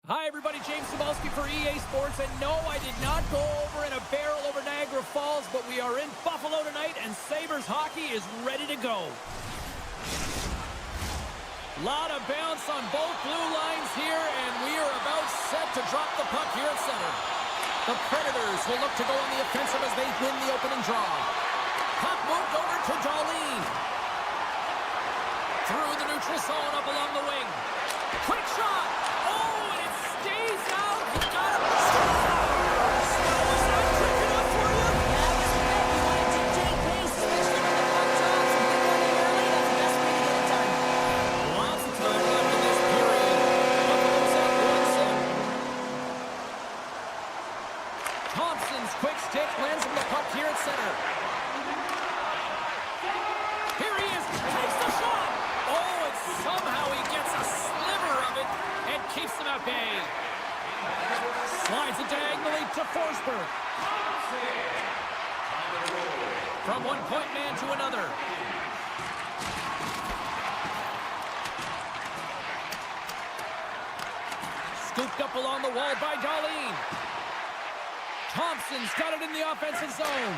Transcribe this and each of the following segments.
Hi everybody, James Cebulski for EA Sports, and no, I did not go over in a barrel over Niagara Falls, but we are in Buffalo tonight, and Sabres hockey is ready to go. Lot of bounce on both blue lines here, and we are about set to drop the puck here at center. The Predators will look to go on the offensive as they win the opening draw. Puck moved over to Darlene. Through the neutral zone, up along the wing. Quick shot! Oh, and it stays out! He got him! Scores! Was that quick enough for you? Yeah, it was quick. You want to dictate pace, especially when the puck drops. If you want it early, that's the best way to get it done. Lots of time left in this period. Buffalo's at 1-0. Thompson's quick stick lands him the puck here at center. Here he is, takes the shot! Oh, and somehow he gets a sliver of it and keeps them at bay. Slides it diagonally to Forsberg. From one point man to another. Scooped up along the wall by Darlene. Thompson's got it in the offensive zone.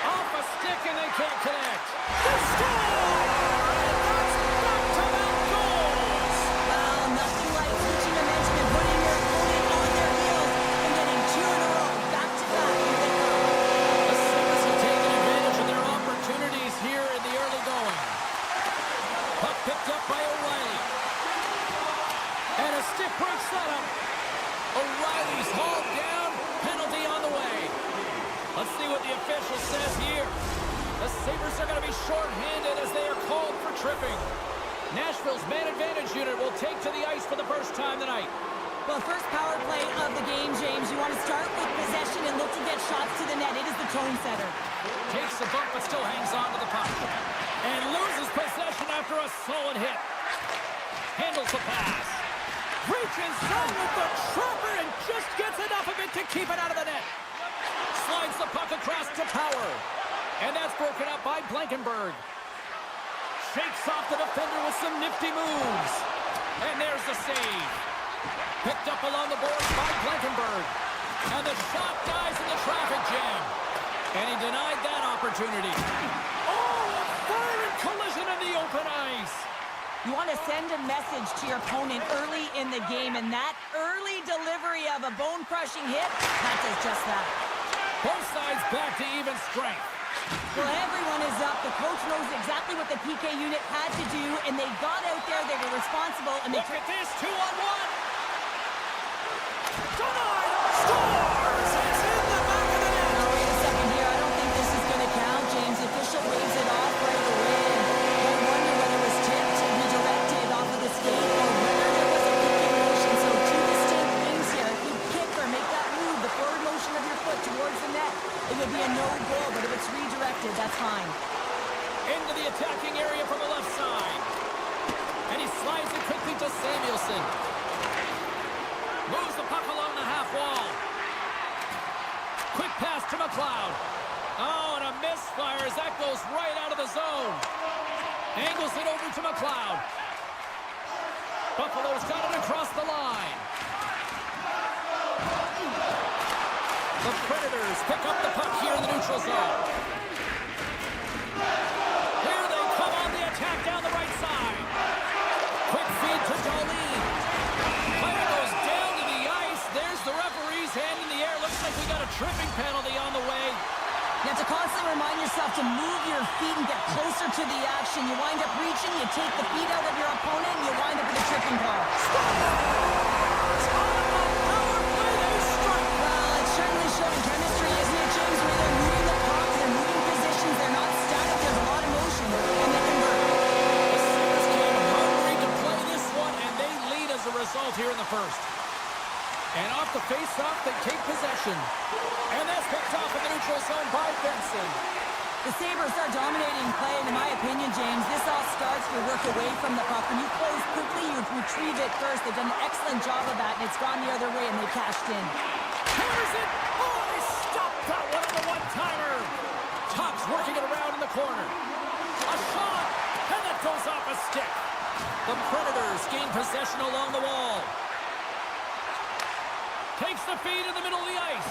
Off a stick and they can't connect. The score! And that's back-to-back goals! Well, nothing like switching momentum and putting your opponent on their heels and getting two in a row, back-to-back. Here they come. The Sabres have taken advantage of their opportunities here in the early going. Puck picked up by O'Reilly. And a stick breaks that up. O'Reilly's hauled down. Penalty on the way. Let's see what the official says here. The Sabres are going to be short-handed as they are called for tripping. Nashville's man advantage unit will take to the ice for the first time tonight. Well, first power play of the game, James. You want to start with possession and look to get shots to the net. It is the tone setter. Takes the bump but still hangs on to the puck. And loses possession after a solid hit. Handles the pass. Reaches down with the trapper and just gets enough of it to keep it out of the net. Slides the puck across to Power. And that's broken up by Blankenberg. Shakes off the defender with some nifty moves. And there's the save. Picked up along the boards by Blankenberg. And the shot dies in the traffic jam. And he denied that opportunity. Oh, a violent collision in the open ice. You want to send a message to your opponent early in the game, and that early delivery of a bone-crushing hit, that does just that. Both sides back to even strength. Well, everyone is up. The coach knows exactly what the PK unit had to do, and they got out there, they were responsible, and they... Look at this, 2-on-1. Denied! Scores! It's in the back of the net! Now, wait a second here. I don't think this is going to count, James. The official waves it off right away. I wonder whether it was tipped, redirected off of the skate, or whether there was a kicking motion. So two distinct things here. If you kick or make that move, the forward motion of your foot towards the net, it would be a no-goal, but if it's redirected, that's fine. Into the attacking area from the left side. And he slides it quickly to Samuelson. Moves the puck along the half wall. Quick pass to McLeod. Oh, and a misfire as that goes right out of the zone. Angles it over to McLeod. Buffalo's got it across the line. The Predators pick up the puck here in the neutral zone. Here they come on the attack down the right side. Quick feed to Darlene. Player goes down to the ice. There's the referee's hand in the air. Looks like we got a tripping penalty on the way. You have to constantly remind yourself to move your feet and get closer to the action. You wind up reaching, you take the feet out of your opponent, and you wind up with a tripping call. Well, it's certainly showing chemistry, isn't it, James? Where they're moving the puck, they're moving positions, they're not static, there's a lot of motion, and they convert. The Sabres came hungry to play this one, and they lead as a result here in the first. And off the face-off, they take possession. And that's picked off in the neutral zone by Benson. The Sabres are dominating play, and in my opinion, James, this all starts your work away from the puck. When you close quickly, you retrieve it first. They've done an excellent job of that, and it's gone the other way, and they cashed in. Here's it! Oh, they stopped that one on the one-timer! Tops working it around in the corner. A shot! And that goes off a stick. The Predators gain possession along the wall. Takes the feed in the middle of the ice.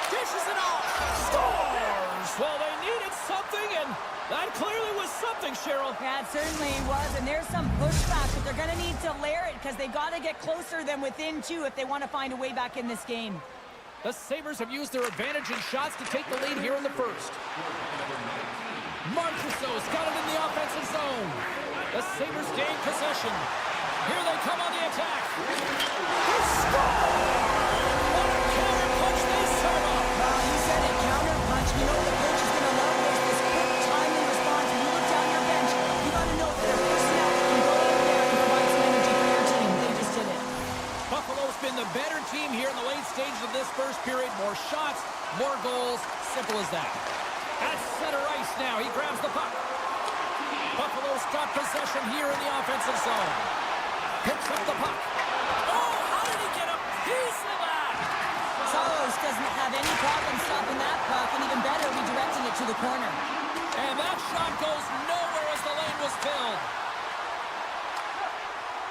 Dishes it off. Scores! Well, they needed something, and that clearly was something, Cheryl. Yeah, it certainly was, and there's some pushback, but they're going to need to layer it because they got to get closer than within 2 if they want to find a way back in this game. The Sabres have used their advantage in shots to take the lead here in the first. Marchessault's got it in the offensive zone. The Sabres gain possession. Here they come on the attack. They score! What a counter punch they serve up. Well, you said it, counter punch. You know the coach is going to love this quick, timely response. When you look down your bench, you got to know that their personnel can go out there and provide some energy for your team. They just did it. Buffalo's been the better team here in the late stages of this first period. More shots, more goals. Simple as that. At center ice now. He grabs the puck. Buffalo's got possession here in the offensive zone. Picks up the puck. Oh, how did he get a piece of that? Saros doesn't have any problem stopping that puck, and even better, redirecting it to the corner. And that shot goes nowhere as the lane was filled.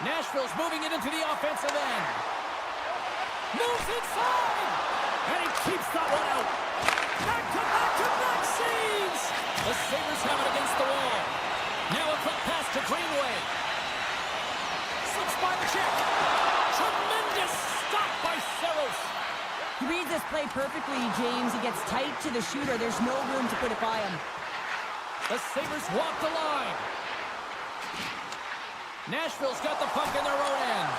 Nashville's moving it into the offensive end. Moves inside! And he keeps that one out. Back-to-back-to-back saves! The Sabres have it against the wall. Now a quick pass to Greenway. Slips by the check. Tremendous stop by Saros. He reads this play perfectly, James. He gets tight to the shooter. There's no room to put it by him. The Sabres walk the line. Nashville's got the puck in their own end.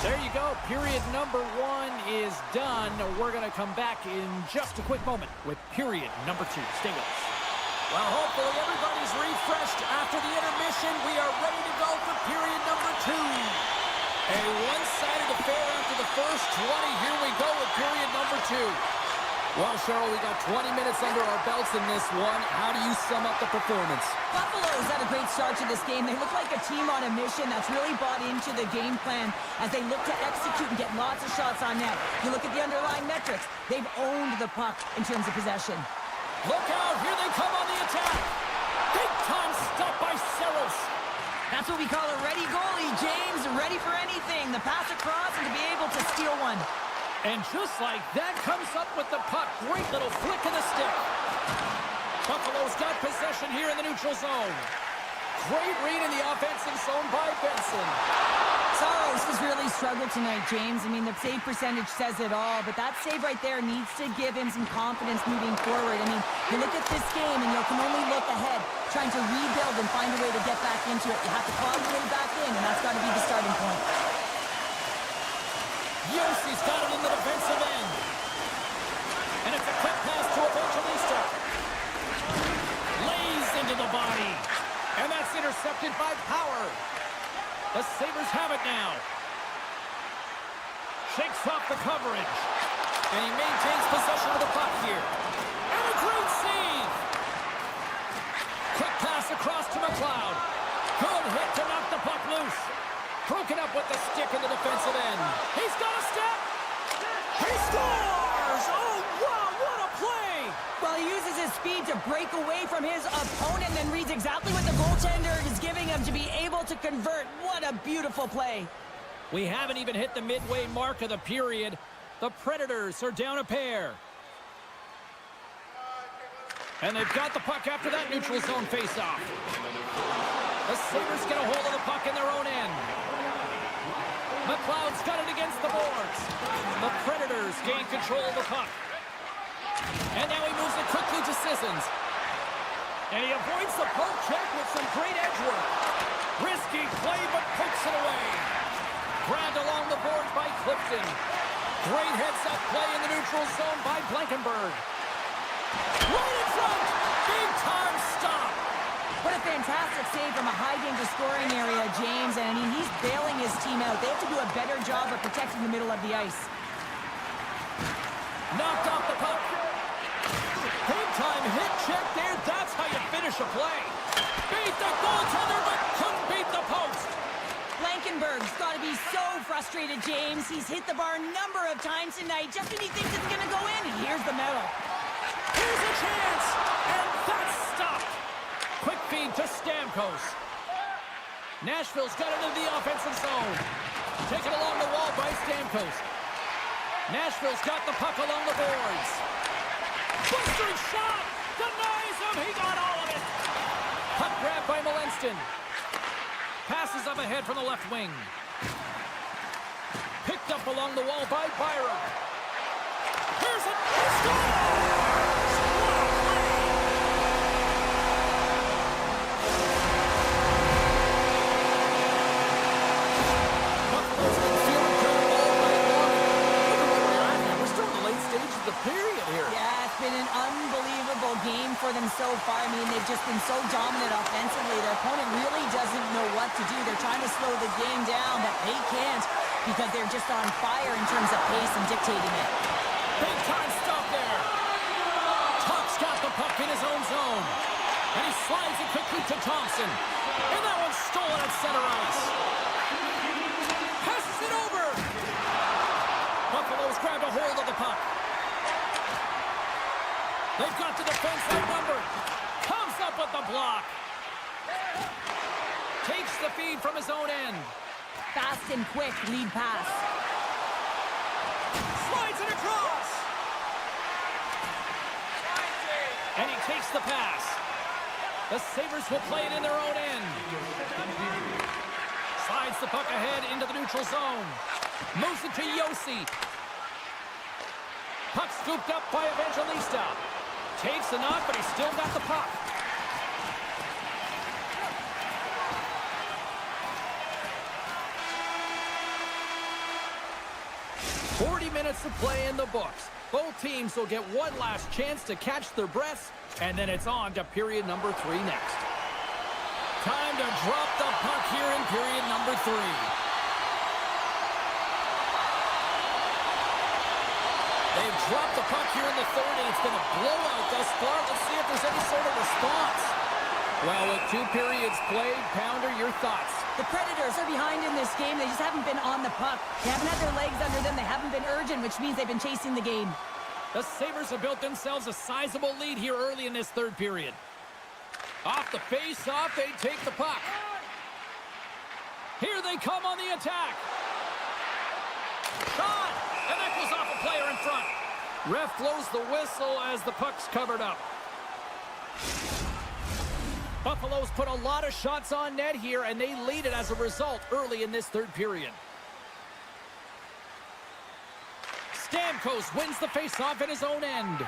There you go. Period number 1 is done. We're going to come back in just a quick moment with period number 2. Stay with us. Well, hopefully everybody's refreshed after the intermission. We are ready to go for period number 2. A one-sided affair after the first 20. Here we go with period number 2. Well, Cheryl, we got 20 minutes under our belts in this one. How do you sum up the performance? Buffalo's had a great start to this game. They look like a team on a mission that's really bought into the game plan as they look to execute and get lots of shots on net. You look at the underlying metrics. They've owned the puck in terms of possession. Look out! Here they come on the attack! Big-time stop by Saros. That's what we call a ready goalie, James. Ready for anything. The pass across and to be able to steal one. And just like that, comes up with the puck. Great little flick of the stick. Buffalo's got possession here in the neutral zone. Great read in the offensive zone by Benson. Saros has really struggled tonight, James. I mean, the save percentage says it all, but that save right there needs to give him some confidence moving forward. I mean, you look at this game and you can only look ahead, trying to rebuild and find a way to get back into it. You have to claw your way back in, and that's got to be the starting point. Yossi's got it in the defensive end. And it's a quick pass to Evangelista. Lays into the body. And that's intercepted by Power. The Sabres have it now. Shakes off the coverage. And he maintains possession of the puck here. And a great save. Quick pass across to McLeod. Good hit to knock the puck loose. Broken up with the stick in the defensive end. He's got a step. He scores! Oh, wow, what a play! Well, he uses his speed to break away from his opponent and then reads exactly what the goaltender is giving him to be able to convert. What a beautiful play. We haven't even hit the midway mark of the period. The Predators are down a pair. And they've got the puck after that neutral zone faceoff. The Sabres get a hold of the puck in their own end. McLeod's got it against the boards. The Predators gain control of the puck. And now he moves it quickly to Sissons. And he avoids the poke check with some great edge work. Risky play, but pokes it away. Grabbed along the boards by Clifton. Great heads-up play in the neutral zone by Blankenberg. Right in front! Big-time stop! What a fantastic save from a high-danger scoring area, James. And, I mean, he's bailing his team out. They have to do a better job of protecting the middle of the ice. Knocked off the puck. Big-time hit check there. That's how you finish a play. Beat the goaltender, but couldn't beat the post. Blankenberg's got to be so frustrated, James. He's hit the bar a number of times tonight. Just when he thinks it's going to go in, here's the medal. Here's a chance, and that's stopped. Quick feed to Stamkos. Nashville's got it into the offensive zone. Taken along the wall by Stamkos. Nashville's got the puck along the boards. Blistering shot! Denies him! He got all of it! Puck grab by Malenston. Passes up ahead from the left wing. Picked up along the wall by Byram. Here's it! He scores! Buffalo's been feeling good all night long. Look at where we're at here. We're still in the late stages of the period here. Yeah, it's been an unbelievable game for them so far. I mean, they've just been so dominant offensively. Their opponent really doesn't know what to do. They're trying to slow the game down, but they can't because they're just on fire in terms of pace and dictating it. Big time stop there. Tuck's got the puck in his own zone. And he slides it quickly to Thompson. And that one's stolen at center ice. Passes it over. Buffalo's grabbed a hold of the puck. They've got the defense outnumbered. Comes up with the block. Takes the feed from his own end. Fast and quick lead pass. Slides it across. And he takes the pass. The Sabres will play it in their own end. Slides the puck ahead into the neutral zone. Moves it to Yossi. Puck scooped up by Evangelista. Takes the knock, but he's still got the puck. Minutes of play in the books. Both teams will get one last chance to catch their breaths, and then it's on to period number 3 next. Time to drop the puck here in period number 3. They've dropped the puck here in the third, and it's been a blowout thus far. Let's see if there's any sort of response. Well, with 2 periods played, Pounder, your thoughts? The Predators are behind in this game. They just haven't been on the puck. They haven't had their legs under them. They haven't been urgent, which means they've been chasing the game. The Sabres have built themselves a sizable lead here early in this third period. Off the face-off, they take the puck. Here they come on the attack. Shot! And that goes off a player in front. Ref blows the whistle as the puck's covered up. Buffalo's put a lot of shots on net here, and they lead it as a result early in this third period. Stamkos wins the faceoff in his own end.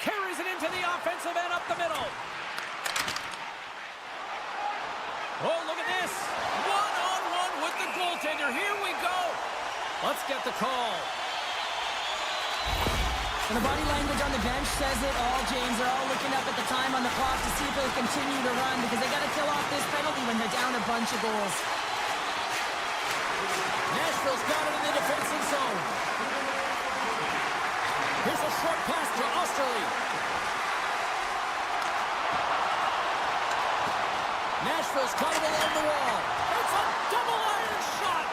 Carries it into the offensive end up the middle. Oh, look at this. One-on-one with the goaltender. Here we go. Let's get the call. And the body language on the bench says it all, James. They're all looking up at the time on the clock to see if they'll continue to run because they got to kill off this penalty when they're down a bunch of goals. Nashville's got it in the defensive zone. Here's a short pass to Osterley. Nashville's got it along the wall. It's a double iron shot.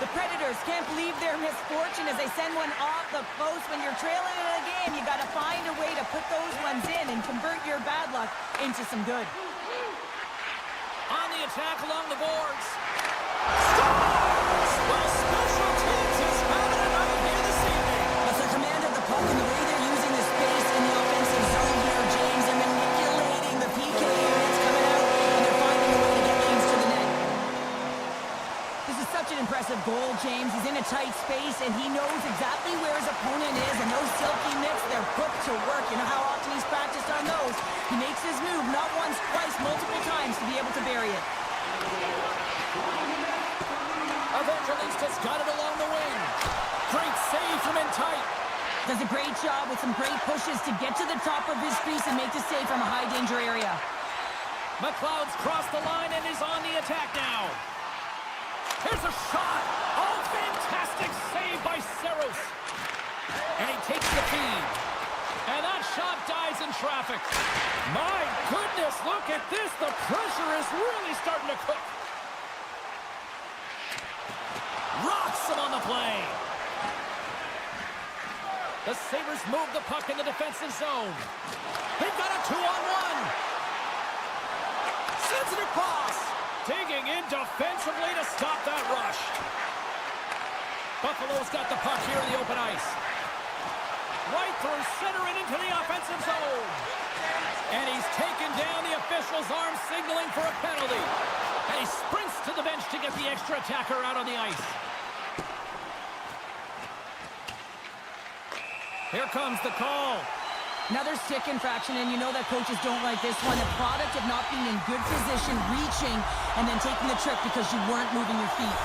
The Predators can't believe their misfortune as they send one off the post. When you're trailing in a game, you got to find a way to put those ones in and convert your bad luck into some good. On the attack along the boards. Scores! Well, special teams is having it out here this evening. With the command of the puck and the way they're using the space in the offensive zone here, James, they're manipulating the PK units coming out, and they're finding a way to get things to the net. This is such an impressive goal, James. He's in a tight space, and he knows exactly where his opponent is, and those silky mitts, they're put to work. You know how often he's practiced on those? He makes his move not once, twice, multiple times to be able to bury it. Evangelista's got it along the wing. Great save from in tight. Does a great job with some great pushes to get to the top of his crease and make the save from a high-danger area. McLeod's crossed the line and is on the attack now. Here's a shot. Oh, fantastic save by Saros. And he takes the feed. And that shot dies in traffic. My goodness, look at this. The pressure is really starting to cook. Rocks him on the play. The Sabres move the puck in the defensive zone. They've got a 2-on-1. Sends it across. Digging in defensively to stop that rush. Buffalo's got the puck here in the open ice. Right through center and into the offensive zone. And he's taken down. The official's arm signaling for a penalty. And he sprints to the bench to get the extra attacker out on the ice. Here comes the call. Another stick infraction, and you know that coaches don't like this one. The product of not being in good position, reaching, and then taking the trick because you weren't moving your feet.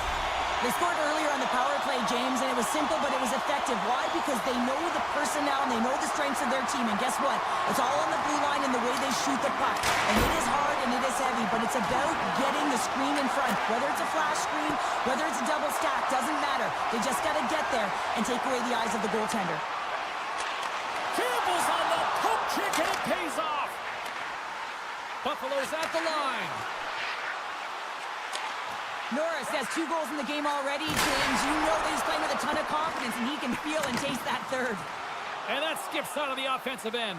They scored earlier on the power play, James, and it was simple, but it was effective. Why? Because they know the personnel, and they know the strengths of their team. And guess what? It's all on the blue line and the way they shoot the puck. And it is hard and it is heavy, but it's about getting the screen in front. Whether it's a flash screen, whether it's a double stack, doesn't matter. They just got to get there and take away the eyes of the goaltender. Campbell's on the poke check, and it pays off. Buffalo's at the line. Norris has 2 goals in the game already, James. You know that he's playing with a ton of confidence, and he can feel and taste that third. And that skips out of the offensive end.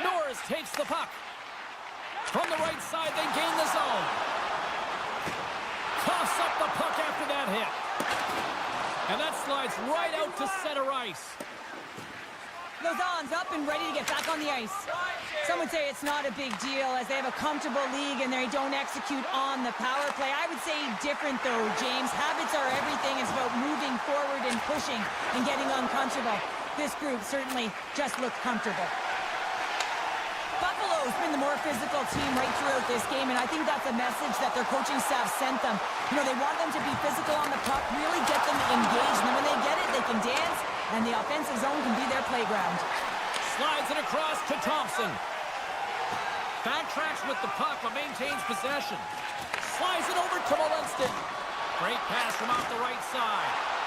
Norris takes the puck. From the right side, they gain the zone. Coughs up the puck after that hit. And that slides right out to center ice. Lozon's up and ready to get back on the ice. Some would say it's not a big deal as they have a comfortable league and they don't execute on the power play. I would say different though, James. Habits are everything. It's about moving forward and pushing and getting uncomfortable. This group certainly just looked comfortable. Buffalo's been the more physical team right throughout this game, and I think that's a message that their coaching staff sent them. You know, they want them to be physical on the puck, really get them engaged, and then when they get it, they can dance, and the offensive zone can be their playground. Slides it across to Thompson. Backtracks with the puck, but maintains possession. Slides it over to Molinston. Great pass from off the right side.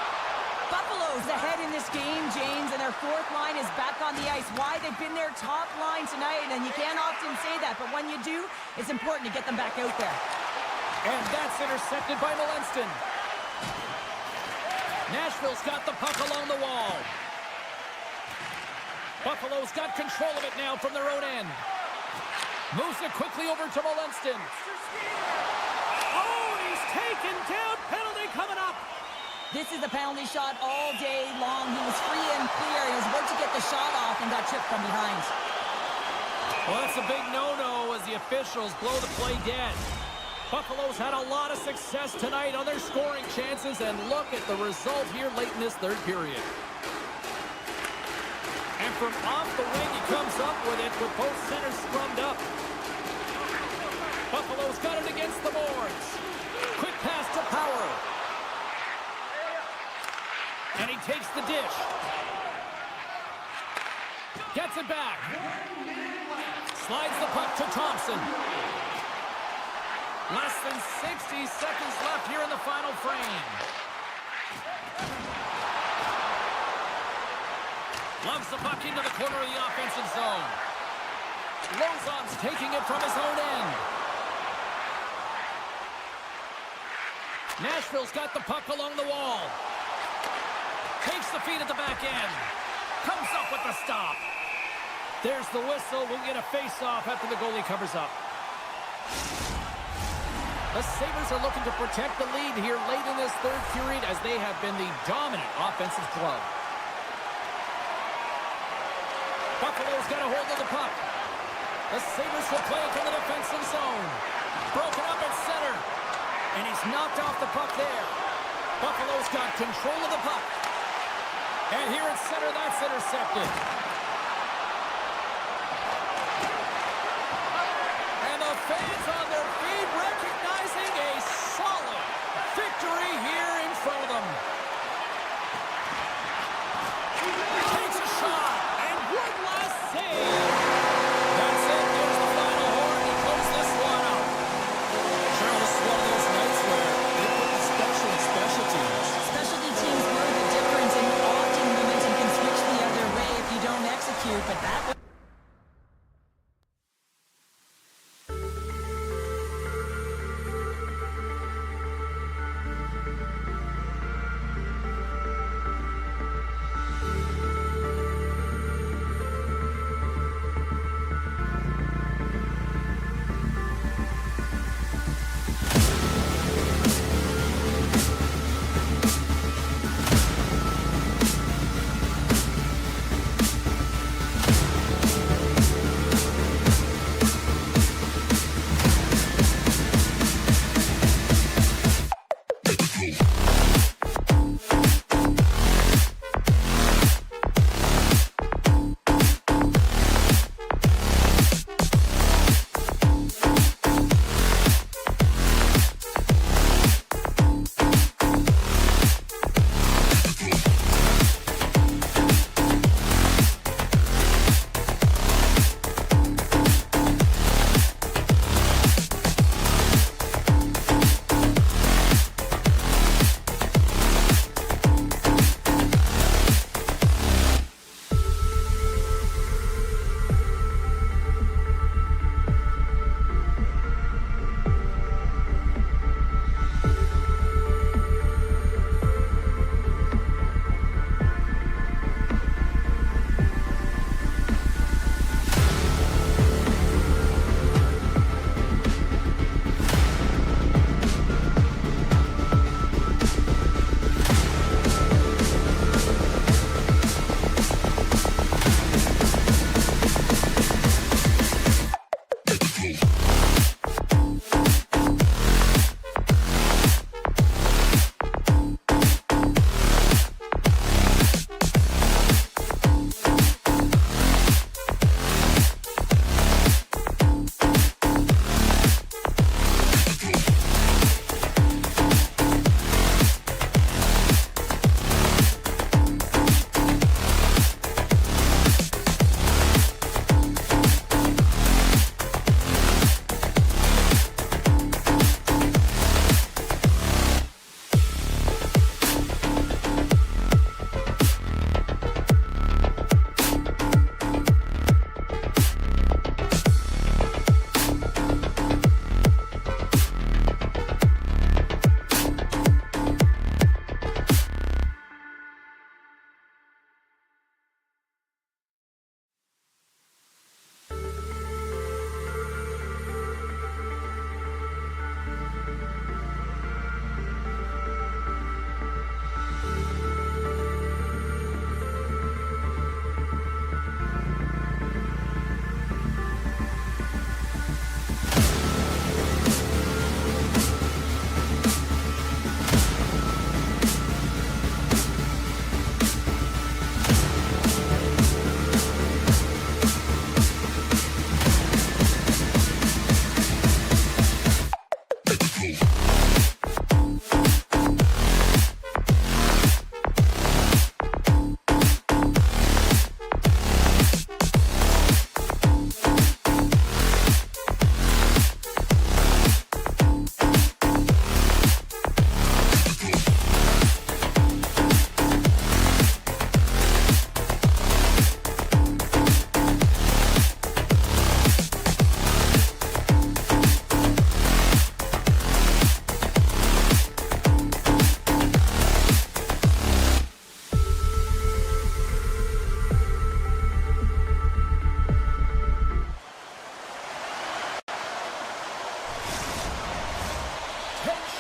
Buffalo's ahead in this game, James, and their 4th line is back on the ice. Why? They've been their top line tonight, and you can't often say that, but when you do, it's important to get them back out there. And that's intercepted by Molinston. Nashville's got the puck along the wall. Buffalo's got control of it now from their own end. Moves it quickly over to Molinston. Oh, he's taken down. Penalty coming up. This is a penalty shot all day long. He was free and clear. He was about to get the shot off and got tripped from behind. Well, that's a big no-no as the officials blow the play dead. Buffalo's had a lot of success tonight on their scoring chances, and look at the result here late in this 3rd period. And from off the wing, he comes up with it with both centers scrummed up. Buffalo's got it against the boards. Quick pass to Power. And he takes the dish. Gets it back. Slides the puck to Thompson. Less than 60 seconds left here in the final frame. Loves the puck into the corner of the offensive zone. Lozon's taking it from his own end. Nashville's got the puck along the wall. Takes the feed at the back end. Comes up with the stop. There's the whistle. We'll get a face-off after the goalie covers up. The Sabres are looking to protect the lead here late in this 3rd period as they have been the dominant offensive club. Buffalo's got a hold of the puck. The Sabres will play it from the defensive zone. Broken up at center. And he's knocked off the puck there. Buffalo's got control of the puck. And here at center, that's intercepted. And the fans on their feet recognizing a solid victory here in front of them. Takes a shot, and one last save. That's it. There's the final horn to close this one out. Sure, this is one of those nights where they put the special teams. Specialty teams were the difference, and often momentum can switch the other way if you don't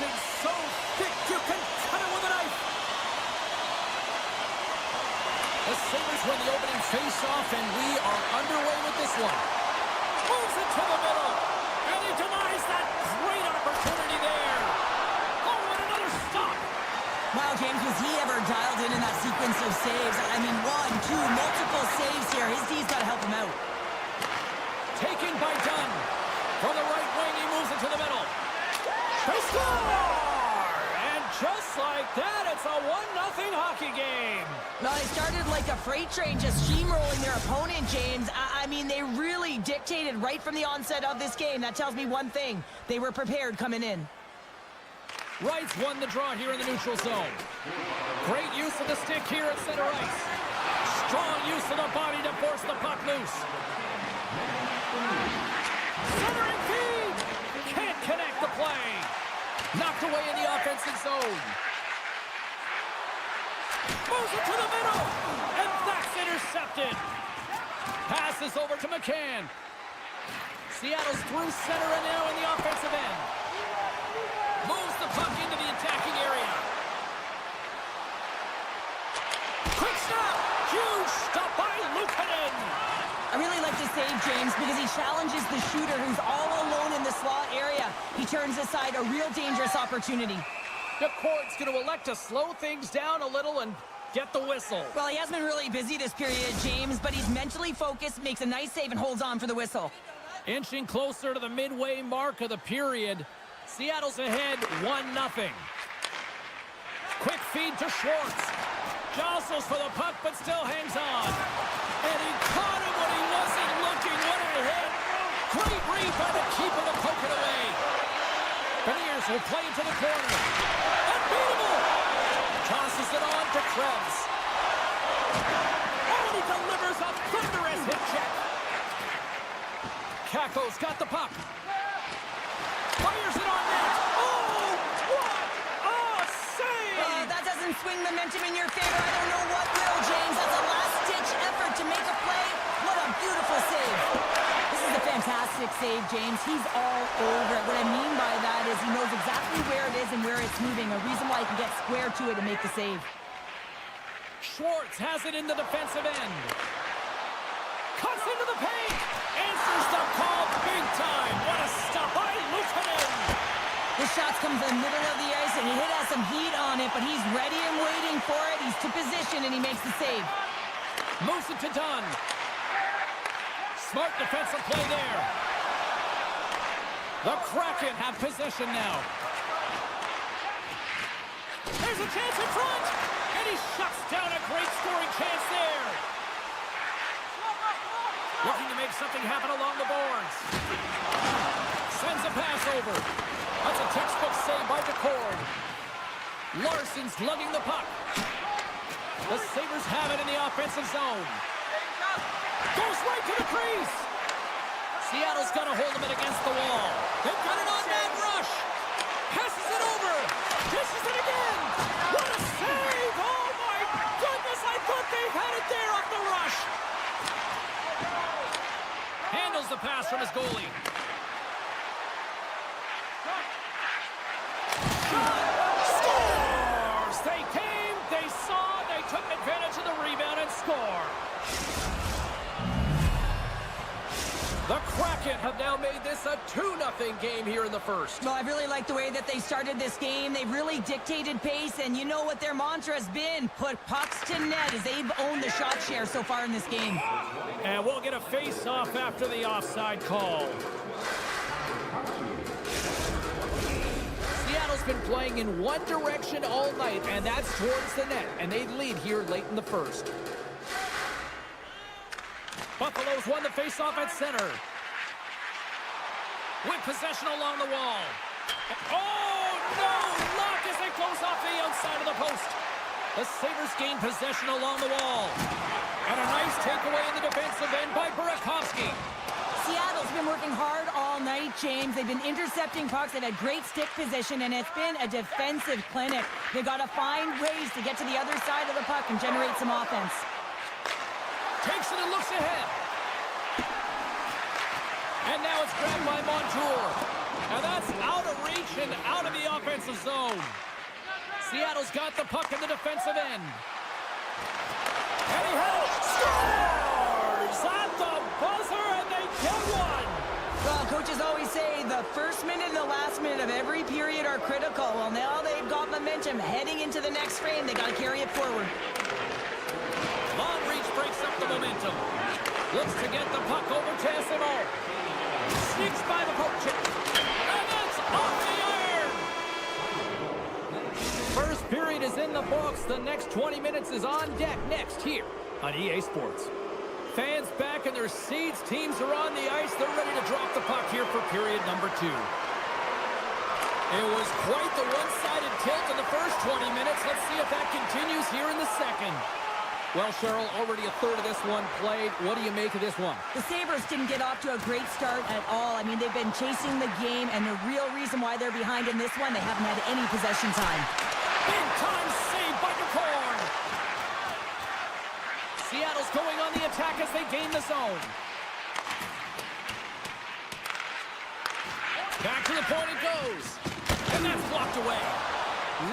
Tension so thick you can cut it with a knife. The Sabres win the opening face-off, and we are underway with this one. Moves it to the middle, and he denies that great opportunity there. Oh, and another stop. Wow, James, was he ever dialed in that sequence of saves? I mean, one, two, multiple saves here. His D's got to help him out. Taken by Dunn. From the right wing, he moves it to the middle. They score! And just like that, it's a 1-0 hockey game. Well, they started like a freight train, just steamrolling their opponent, James. I mean, they really dictated right from the onset of this game. That tells me one thing. They were prepared coming in. Wrights won the draw here in the neutral zone. Great use of the stick here at center ice. Strong use of the body to force the puck loose. Centering feed! Can't connect the play. Knocked away in the offensive zone. Moves it to the middle. And that's intercepted. Passes over to McCann. Seattle's through center and now in the offensive end. Moves the puck into the attacking area. Quick stop. Huge stop by Luukkonen. I really like to save James because he challenges the shooter who's all alone in the slot area. He turns aside a real dangerous opportunity. The court's going to elect to slow things down a little and get the whistle. Well, he has been really busy this period, James, but he's mentally focused, makes a nice save, and holds on for the whistle. Inching closer to the midway mark of the period. Seattle's ahead 1-0. Quick feed to Schwartz. Jostles for the puck, but still hangs on. And he caught him when he wasn't looking. What a hit. Great read by the keeper to poke it away. Beniers will play into the corner. Unbeatable. Tosses it on to Krebs. Oh, and he delivers a thunderous hit check. Kakko's got the puck. Fires it on net. Oh, what a save! That doesn't swing momentum in your favor. I don't know what will, James. That's a last-ditch effort to make a play. What a beautiful save. This is a fantastic save, James. He's all over it. What I mean by that is he knows exactly where it is and where it's moving. A reason why he can get square to it and make the save. Schwartz has it in the defensive end. Cuts into the paint. Answers the call big time. What a stop by Luukkonen. This shot comes in the middle of the ice, and he has some heat on it, but he's ready and waiting for it. He's to position, and he makes the save. Moves it to Dunn. Smart defensive play there. The Kraken have possession now. There's a chance in front, and he shuts down a great scoring chance there. Looking to make something happen along the boards. Sends a pass over. That's a textbook save by DeCord. Larson's lugging the puck. The Sabres have it in the offensive zone. Goes right to the crease. Seattle's got to hold him against the wall. They've got an on-man rush. Passes it over. Dishes it again. What a save! Oh my goodness! I thought they had it there off the rush. Handles the pass from his goalie. Scores! They came, they saw, they took advantage of the rebound and score. The Kraken have now made this a 2-0 game here in the first. Well, I really like the way that they started this game. They've really dictated pace, and you know what their mantra has been. Put pucks to net as they've owned the shot share so far in this game. And we'll get a face-off after the offside call. Seattle's been playing in one direction all night, and that's towards the net, and they lead here late in the first. Buffalo's won the face-off at center. With possession along the wall. Oh, no! Lock as it goes off the outside of the post. The Sabres gain possession along the wall. And a nice takeaway in the defensive end by Burakovsky. Seattle's been working hard all night, James. They've been intercepting pucks. They've had great stick position, and it's been a defensive clinic. They've got to find ways to get to the other side of the puck and generate some offense. Takes it and looks ahead. And now it's grabbed by Montour. And that's out of reach and out of the offensive the zone. Seattle's got the puck in the defensive end. And he had it. Scores at the buzzer, and they get one. Well, coaches always say the first minute and the last minute of every period are critical. Well, now they've got momentum heading into the next frame. They got to carry it forward. Long reach breaks up the momentum. Looks to get the puck over to SMO. Sneaks by the poke check. And that's off the iron. First period is in the books. The next 20 minutes is on deck next here on EA Sports. Fans back in their seats. Teams are on the ice. They're ready to drop the puck here for period number 2. It was quite the one-sided tilt in the first 20 minutes. Let's see if that continues here in the second. Well, Cheryl, already a third of this one played. What do you make of this one? The Sabres didn't get off to a great start at all. I mean, they've been chasing the game, and the real reason why they're behind in this one, they haven't had any possession time. Big time save by McCorn. Seattle's going on the attack as they gain the zone. Back to the point it goes. And that's blocked away.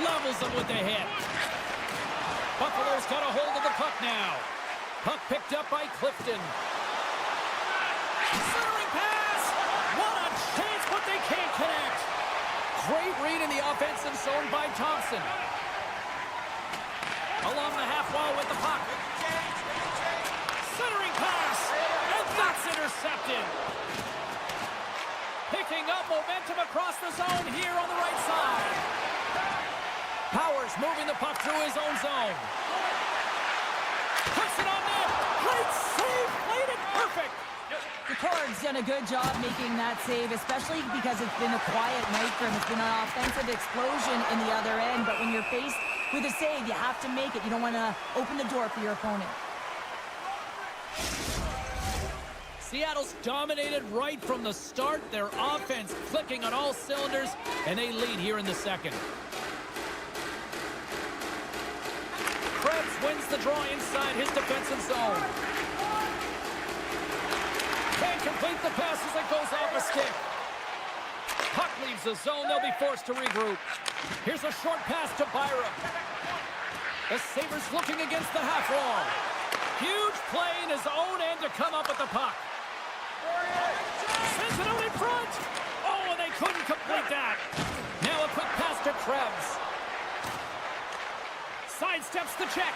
Levels them with the hit. Buffalo's got a hold of the puck now. Puck picked up by Clifton. Centering pass. What a chance, but they can't connect. Great read in the offensive zone by Thompson. Along the half wall with the puck. Centering pass. And that's intercepted. Picking up momentum across the zone here on the right side. Powers moving the puck through his own zone. Puts it on net. Great save. Played it perfect. McCord's done a good job making that save, especially because it's been a quiet night for him. It's been an offensive explosion in the other end, but when you're faced with a save, you have to make it. You don't want to open the door for your opponent. Seattle's dominated right from the start. Their offense clicking on all cylinders, and they lead here in the second. Krebs wins the draw inside his defensive zone. Can't complete the pass as it goes off a stick. Puck leaves the zone. They'll be forced to regroup. Here's a short pass to Byram. The Sabres looking against the half wall. Huge play in his own end to come up with the puck. Sends it out in front. Oh, and they couldn't complete that. Now a quick pass to Krebs. Sidesteps the check.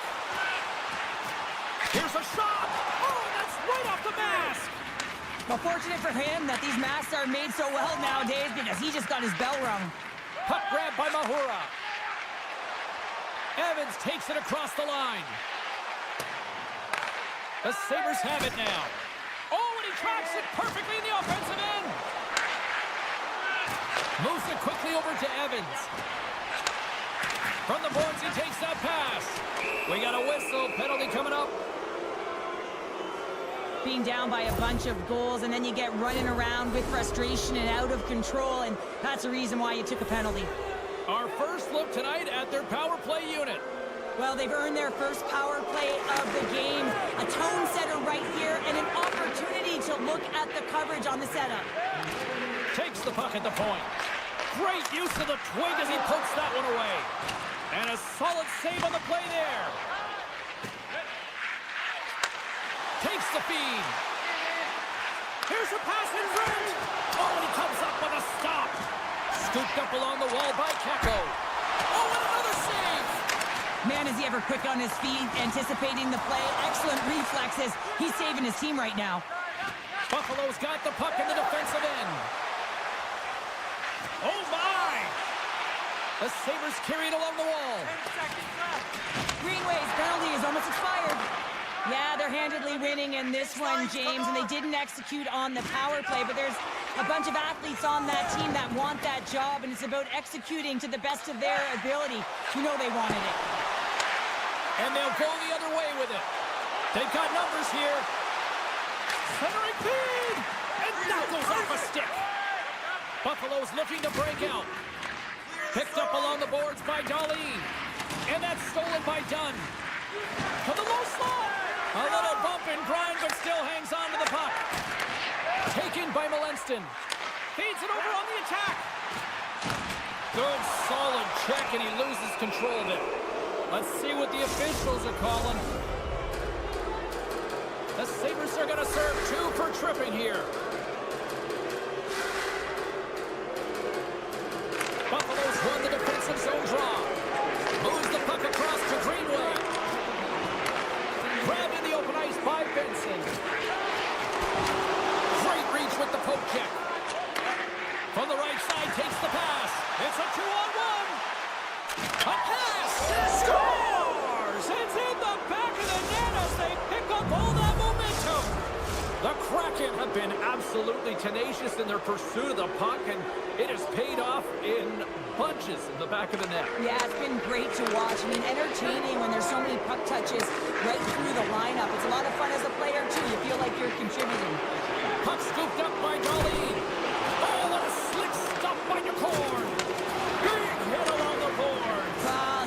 Here's a shot. Oh, and that's right off the mask. Well, fortunate for him that these masks are made so well nowadays because he just got his bell rung. Puck grab by Mahura. Evans takes it across the line. The Sabres have it now. Oh, and he tracks it perfectly in the offensive end. Moves it quickly over to Evans. From the boards, he takes that pass. We got a whistle. Penalty coming up. Being down by a bunch of goals, and then you get running around with frustration and out of control, and that's the reason why you took a penalty. Our first look tonight at their power play unit. Well, they've earned their first power play of the game. A tone setter right here, and an opportunity to look at the coverage on the setup. Takes the puck at the point. Great use of the twig as he pokes that one away. And a solid save on the play there. Takes the feed. Here's a pass in front. Oh, and he comes up with a stop. Scooped up along the wall by Kako. Oh, and another save. Man, is he ever quick on his feet, anticipating the play. Excellent reflexes. He's saving his team right now. Buffalo's got the puck in the defensive end. Oh, my. The Sabres carry it along the wall. Greenway's penalty is almost expired. Yeah, they're handedly winning in this one, James, and they didn't execute on the power play, but there's a bunch of athletes on that team that want that job, and it's about executing to the best of their ability. You know they wanted it. And they'll go the other way with it. They've got numbers here. Centering feed! And that goes off a stick. Buffalo's looking to break out. Picked up along the boards by Darlene. And that's stolen by Dunn. To the low slot. A little bump and grind, but still hangs on to the puck. Taken by Melenston. Feeds it over on the attack. Good, solid check, and he loses control of it. Let's see what the officials are calling. The Sabres are going to serve 2 for tripping here. Buffalo's won the defensive zone draw. Moves the puck across to Greenway. Grabbed in the open ice by Benson. Great reach with the poke check. From the right side, takes the pass. It's a 2-on-1. A pass. Scores! It's in the back of the net as they pick up all that momentum. The Kraken have been absolutely tenacious in their pursuit of the puck, and it has paid off in bunches in the back of the net. Yeah, it's been great to watch. I mean, entertaining when there's so many puck touches right through the lineup. It's a lot of fun as a player, too. You feel like you're contributing. Puck scooped up by Dolly. Oh, what a slick stop by Nicorn. Big hit along the board.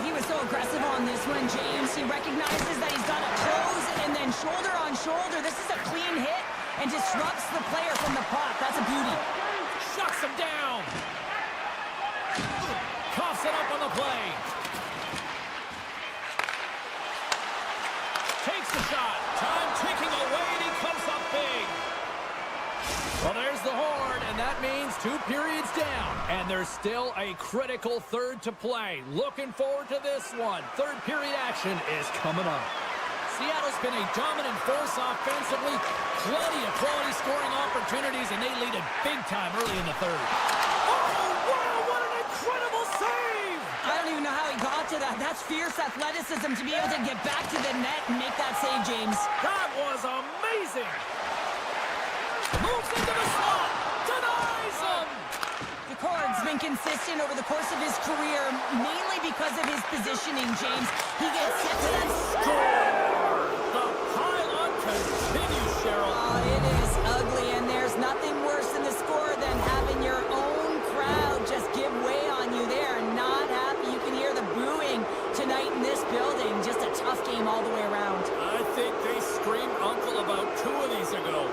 He was so aggressive on this one, James. He recognizes that he's got to close and then shoulder on shoulder. This is a clean hit and disrupts the player from the puck. That's a beauty. Shuts him down. Coughs it up on the play. Takes the shot. Time ticking away, and he comes up big. Well, there's the horn, and that means 2 periods down. And there's still a critical third to play. Looking forward to this one. Third period action is coming up. Seattle's been a dominant force offensively. Plenty of quality scoring opportunities, and they lead it big time early in the third. Oh, wow, what an incredible save! I don't even know how he got to that. That's fierce athleticism to be able to get back to the net and make that save, James. That was amazing! Moves into the slot! Denies him! Nicorn's been consistent over the course of his career, mainly because of his positioning, James. He gets set to that Score! The pile-on continues, Cheryl. Oh, it is ugly, and there's nothing worse in the score than having your own crowd just give way on you. They are not happy. You can hear the booing tonight in this building. Just a tough game all the way around. I think they screamed uncle about 2 of these ago.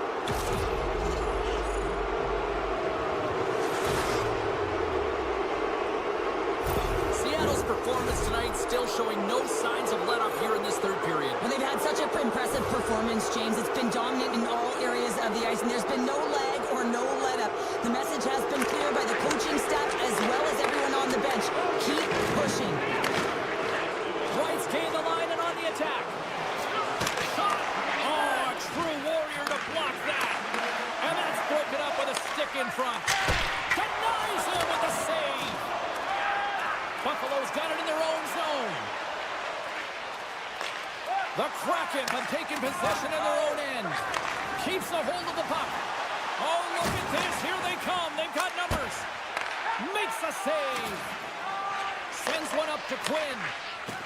Seattle's performance tonight still showing no signs of let-up here in this third period. Well, they've had such an impressive performance, James. It's been dominant in all areas of the ice, and there's been no lag or no let-up. The message has been clear by the coaching staff as well as everyone on the bench. Keep pushing. White's gained the line and on the attack. Shot! Oh, a true warrior to block that. And that's broken up with a stick in front. Denies him with a save. Buffalo's got it in their own zone. The Kraken have taken possession in their own end. Keeps a hold of the puck. Oh, look at this. Here they come. They've got numbers. Makes a save. Sends one up to Quinn.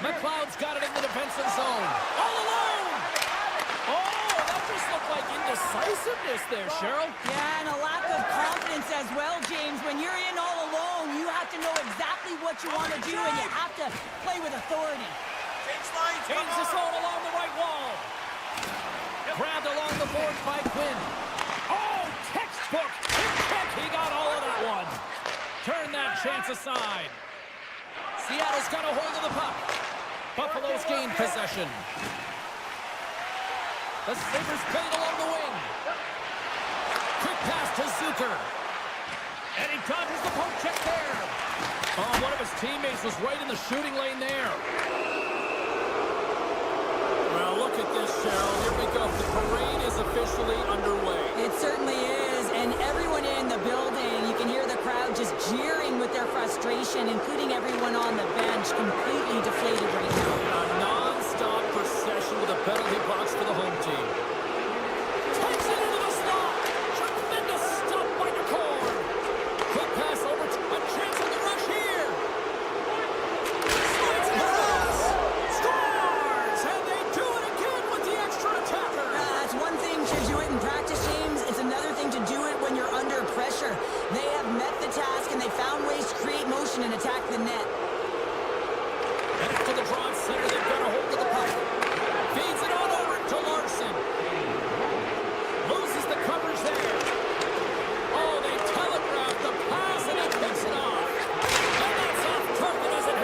McLeod's got it in the defensive zone. All alone. Oh, that just looked like indecisiveness there, Cheryl. Yeah, and a lack of confidence as well, James. When you're in all alone, you have to know exactly what you want to do, and you have to play with authority. Gains the zone along the right wall. Grabbed along the boards by Quinn. Oh, textbook. He got all of that one. Turn that chance aside. Seattle's got a hold of the puck. Buffalo's gained possession. The Sabres play it along the wing. Quick pass to Zucker. And he dodges the poke check there. Oh, one of his teammates was right in the shooting lane there. Well, look at this, Cheryl. Here we go. The parade is officially underway. It certainly is, and everyone in the building, you can hear the crowd just jeering with their frustration, including everyone on the bench, completely deflated right now. A non-stop procession with a penalty box for the home team. Takes it into the slot. Tremendous stop by Nicorn. Quick pass over to a chance on the rush here. Slides across. Scores! And they do it again with the extra attacker. That's one thing to do it in practice, James. It's another thing to do it when you're under pressure. They have met the task, and they found ways to create motion and attack the net. And after the draw center, they've got a hold of the puck. Feeds it on over to Larson. Loses the coverage there. Oh, they telegraphed the pass, and he picks it off. And that's off target as it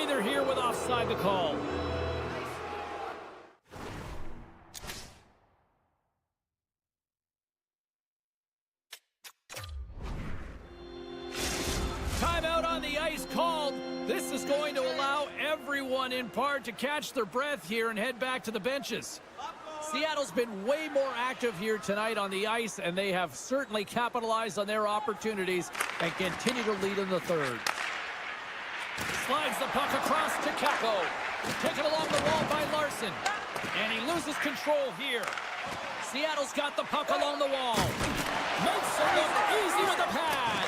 breather here with offside the call. Timeout on the ice called. This is going to allow everyone in part to catch their breath here and head back to the benches. Seattle's been way more active here tonight on the ice, and they have certainly capitalized on their opportunities and continue to lead in the third. Slides the puck across to Kakko. Taken along the wall by Larson. And he loses control here. Seattle's got the puck along the wall. Makes it look easy with the pad.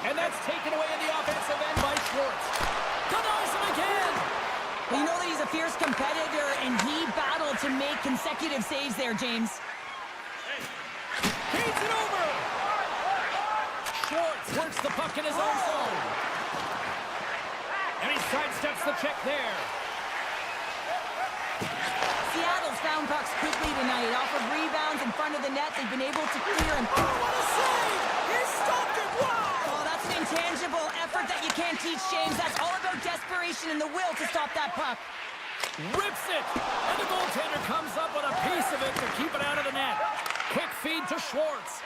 And that's taken away in the offensive end by Schwartz. Denies him again. Well, you know that he's a fierce competitor, and he battled to make consecutive saves there, James. Feeds it over. Schwartz works the puck in his own zone. And he sidesteps the check there. Seattle's found pucks quickly tonight. Off of rebounds in front of the net, they've been able to clear and... Oh, what a save! He stopped it! Wow! Oh, that's an intangible effort that you can't teach, James. That's all about desperation and the will to stop that puck. Rips it! And the goaltender comes up with a piece of it to keep it out of the net. Quick feed to Schwartz.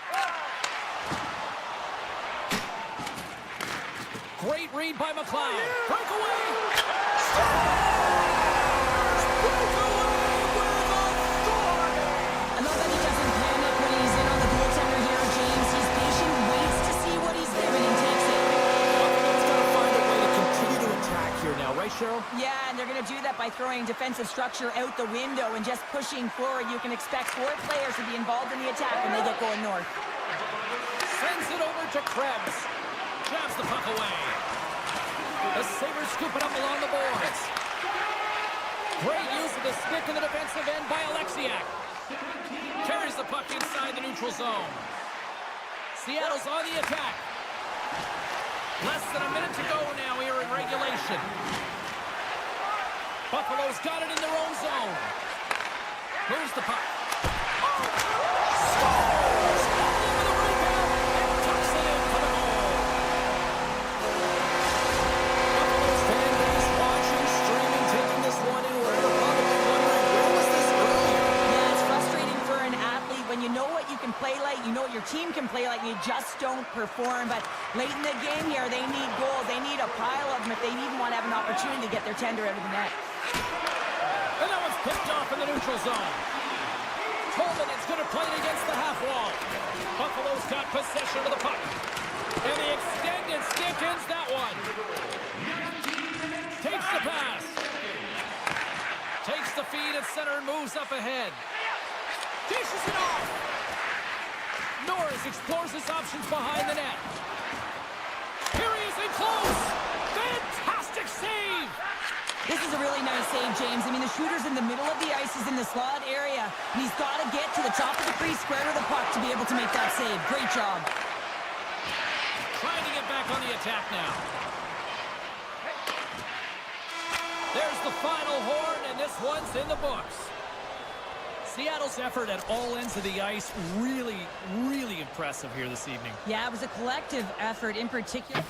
Great read by McLeod. Breakaway! I know that he doesn't panic when he's in on the goaltender here, James. He's patient, waits to see what he's given, and takes it. Buffalo's got to find a way to continue to attack here now, right, Cheryl? Yeah, and they're going to do that by throwing defensive structure out the window and just pushing forward. You can expect 4 players to be involved in the attack when they get going north. Sends it over to Krebs. Grabs the puck away. The Sabres scoop it up along the boards. Great use of the stick in the defensive end by Alexiak. Carries the puck inside the neutral zone. Seattle's on the attack. Less than a minute to go now here in regulation. Buffalo's got it in their own zone. Moves the puck. Scores! All over the rebound and tucks it in for the goal. Buffalo's fan base watching, streaming, taking this one in. We're probably wondering, where was this earlier? Yeah, it's frustrating for an athlete when you know what you can play like, you know what your team can play like, and you just don't perform. But late in the game here, they need goals. They need a pile of them if they even want to have an opportunity to get their tender out of the net. And that one's picked off in the neutral zone. Coleman is going to play it against the half wall. Buffalo's got possession of the puck. And the extended stick ends that one. Takes the pass. Takes the feed at center and moves up ahead. Dishes it off. Norris explores his options behind the net. Here he is in close. Fantastic save. This is a really nice save, James. I mean, the shooter's in the middle of the ice. He's in the slot area. And he's got to get to the top of the crease, square to the puck to be able to make that save. Great job. Trying to get back on the attack now. There's the final horn, and this one's in the books. Seattle's effort at all ends of the ice, really, really impressive here this evening. Yeah, it was a collective effort in particular.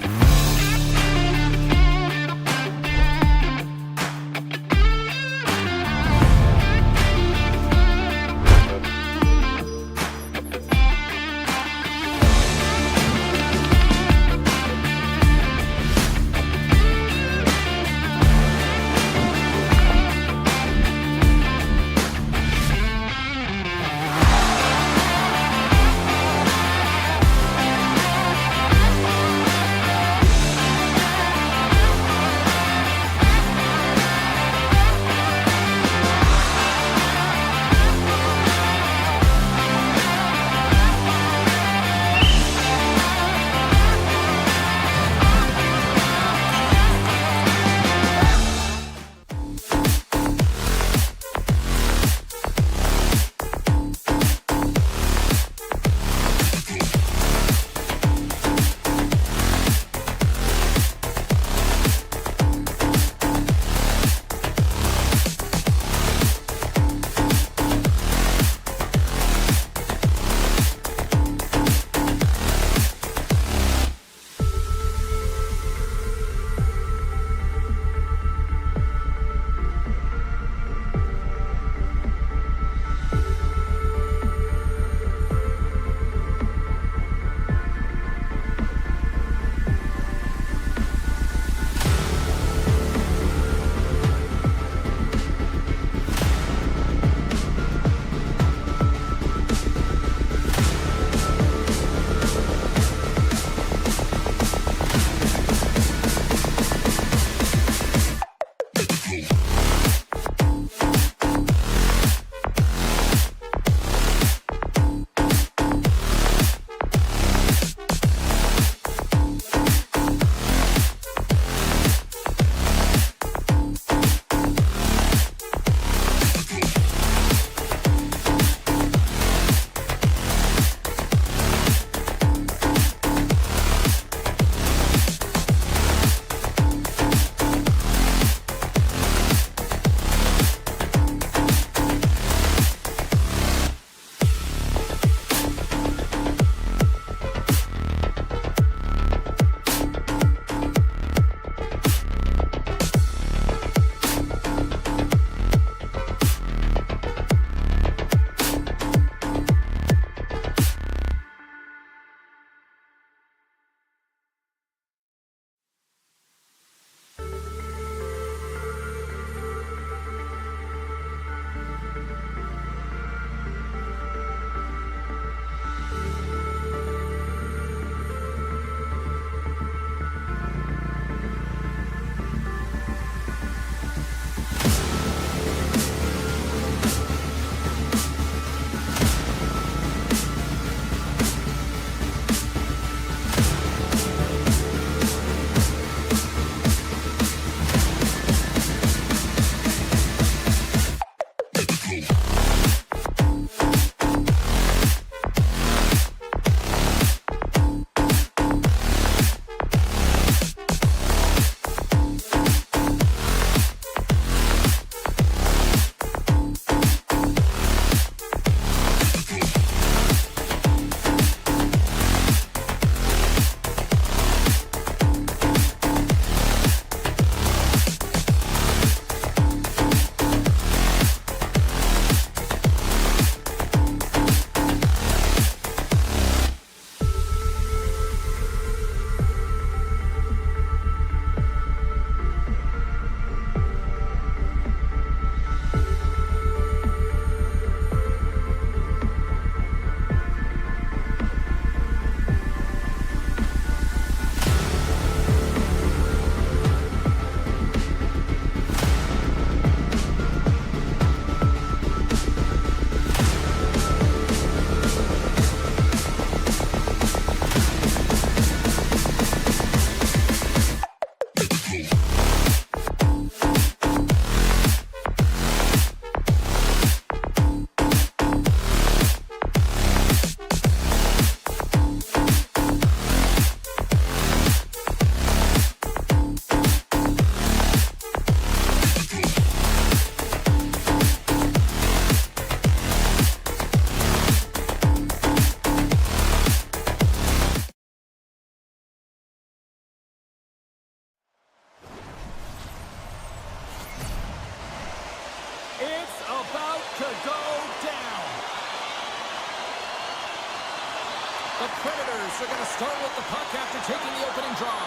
Predators are going to start with the puck after taking the opening draw.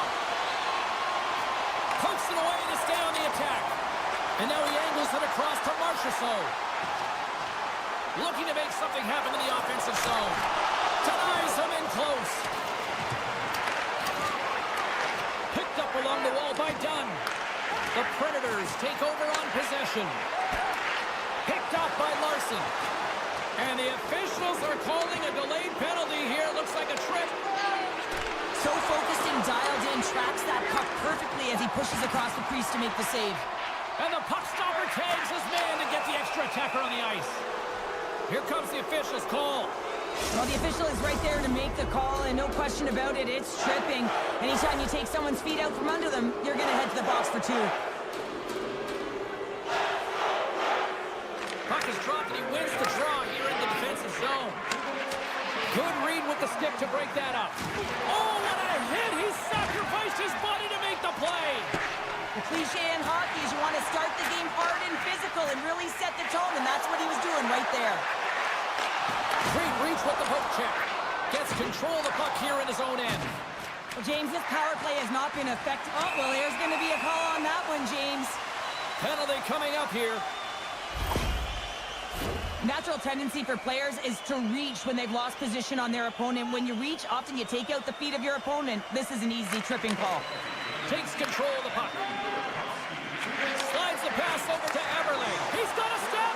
Pokes it away to stay on the attack. And now he angles it across to Marchessault. Looking to make something happen in the offensive zone. Denies him in close. Picked up along the wall by Dunn. The Predators take over on possession. Picked up by Larson. And the officials are calling a delayed penalty here. Looks like a trip. So focused and dialed in, tracks that puck perfectly as he pushes across the crease to make the save. And the puck stopper tags his man to get the extra attacker on the ice. Here comes the official's call. Well, the official is right there to make the call, and no question about it, it's tripping. Anytime you take someone's feet out from under them, you're going to head to the box for two. Puck is dropped and he wins the draw here in the defensive zone. Good read with the stick to break that up. Oh, what a hit! He sacrificed his body to make the play. The cliche in hockey is you want to start the game hard and physical and really set the tone, and that's what he was doing right there. Great reach with the poke check. Gets control of the puck here in his own end. Well, James, this power play has not been effective. Oh, well, there's going to be a call on that one, James. Penalty coming up here. Natural tendency for players is to reach when they've lost position on their opponent. When you reach, often you take out the feet of your opponent. This is an easy tripping call. Takes control of the puck. Slides the pass over to Eberle. He's got a step.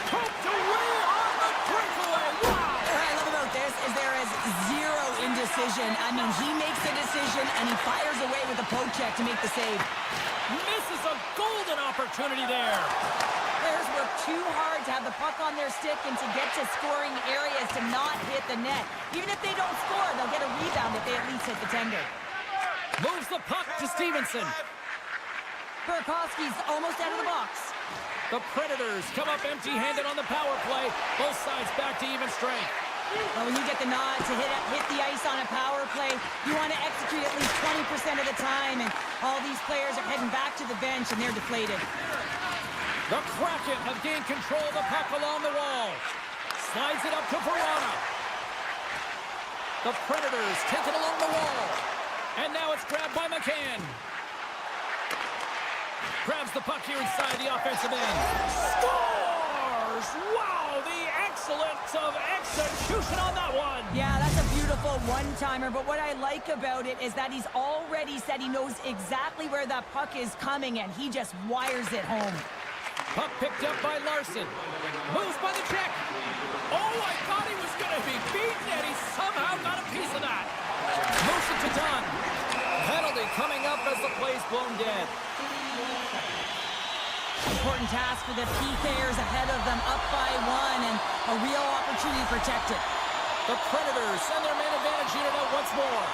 Poked away on the breakaway. Wow! What I love about this is there is zero indecision. I mean, he makes the decision and he fires away with a poke check to make the save. Misses a golden opportunity there. Players work too hard to have the puck on their stick and to get to scoring areas to not hit the net. Even if they don't score, they'll get a rebound if they at least hit the tender. Moves the puck to Stevenson. Burakovsky's almost out of the box. The Predators come up empty-handed on the power play. Both sides back to even strength. Well, when you get the nod to hit the ice on a power play, you want to execute at least 20% of the time, and all these players are heading back to the bench, and they're deflated. The Kraken have gained control of the puck along the wall. Slides it up to Verona. The Predators take it along the wall. And now it's grabbed by McCann. Grabs the puck here inside the offensive end. Scores! Wow, the excellence of execution on that one. Yeah, that's a beautiful one-timer, but what I like about it is that he's already said he knows exactly where that puck is coming, and he just wires it home. Puck picked up by Larson. Moves by the check. Oh, I thought he was going to be beaten, and he somehow got a piece of that. Moves it to Dunn. Penalty coming up as the play's blown dead. Important task for the PKers ahead of them, up by one, and a real opportunity protected. The Predators send their man advantage unit out once more.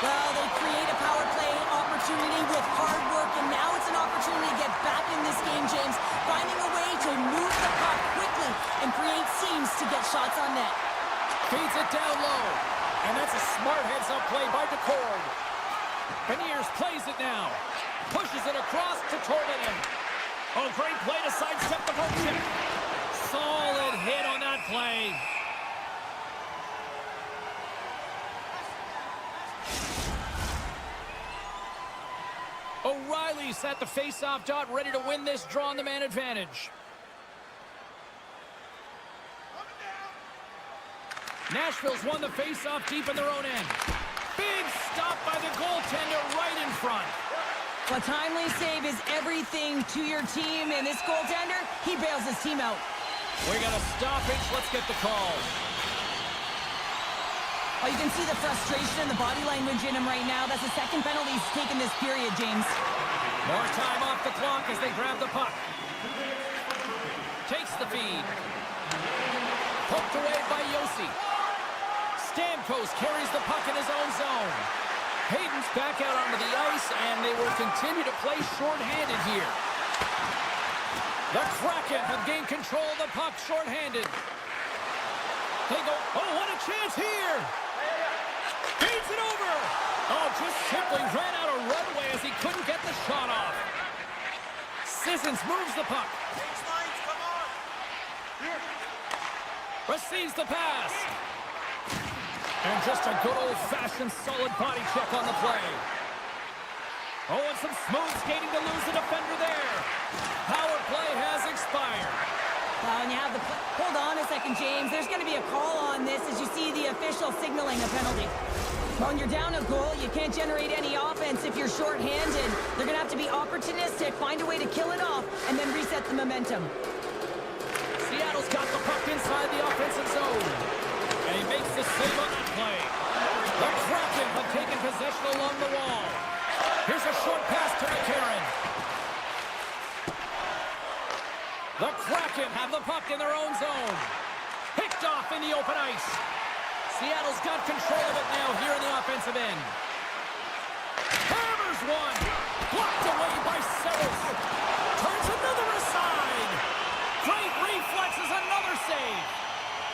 Well, they create a power play opportunity with hard work, and now it's an opportunity to get back in this game, James, finding a way to move the puck quickly and create seams to get shots on net. Feeds it down low, and that's a smart heads-up play by DeCord. Beniers plays it now. Pushes it across to Torvinen. Oh, great play to sidestep the poke check. Solid hit on that play. O'Reilly's at the face-off dot, ready to win this draw on the man advantage. Nashville's won the face-off deep in their own end. Big stop by the goaltender right in front. A timely save is everything to your team, and this goaltender, he bails his team out. We got a stoppage. Let's get the call. Oh, you can see the frustration and the body language in him right now. That's the second penalty he's taken this period, James. More time off the clock as they grab the puck. Takes the feed. Poked away by Yossi. Stamkos carries the puck in his own zone. Hayden's back out onto the ice, and they will continue to play shorthanded here. The Kraken have gained control of the puck shorthanded. They go, oh, what a chance here! Feeds it over! Oh, just simply ran out of runway as he couldn't get the shot off. Sissons moves the puck. Receives the pass. And just a good old-fashioned solid body check on the play. Oh, and some smooth skating to lose the defender there. Power play has expired. And you have the... Hold on a second, James. There's going to be a call on this as you see the official signaling a penalty. When you're down a goal, you can't generate any offense if you're shorthanded. They're going to have to be opportunistic, find a way to kill it off, and then reset the momentum. Seattle's got the puck inside the offensive zone. And he makes the save on that play. The Kraken have taken possession along the wall. Here's a short pass to McCarron. The Kraken have the puck in their own zone. Picked off in the open ice. Seattle's got control of it now here in the offensive end. Hammers one. Blocked away by Sabres. Turns another aside. Great reflexes, another save.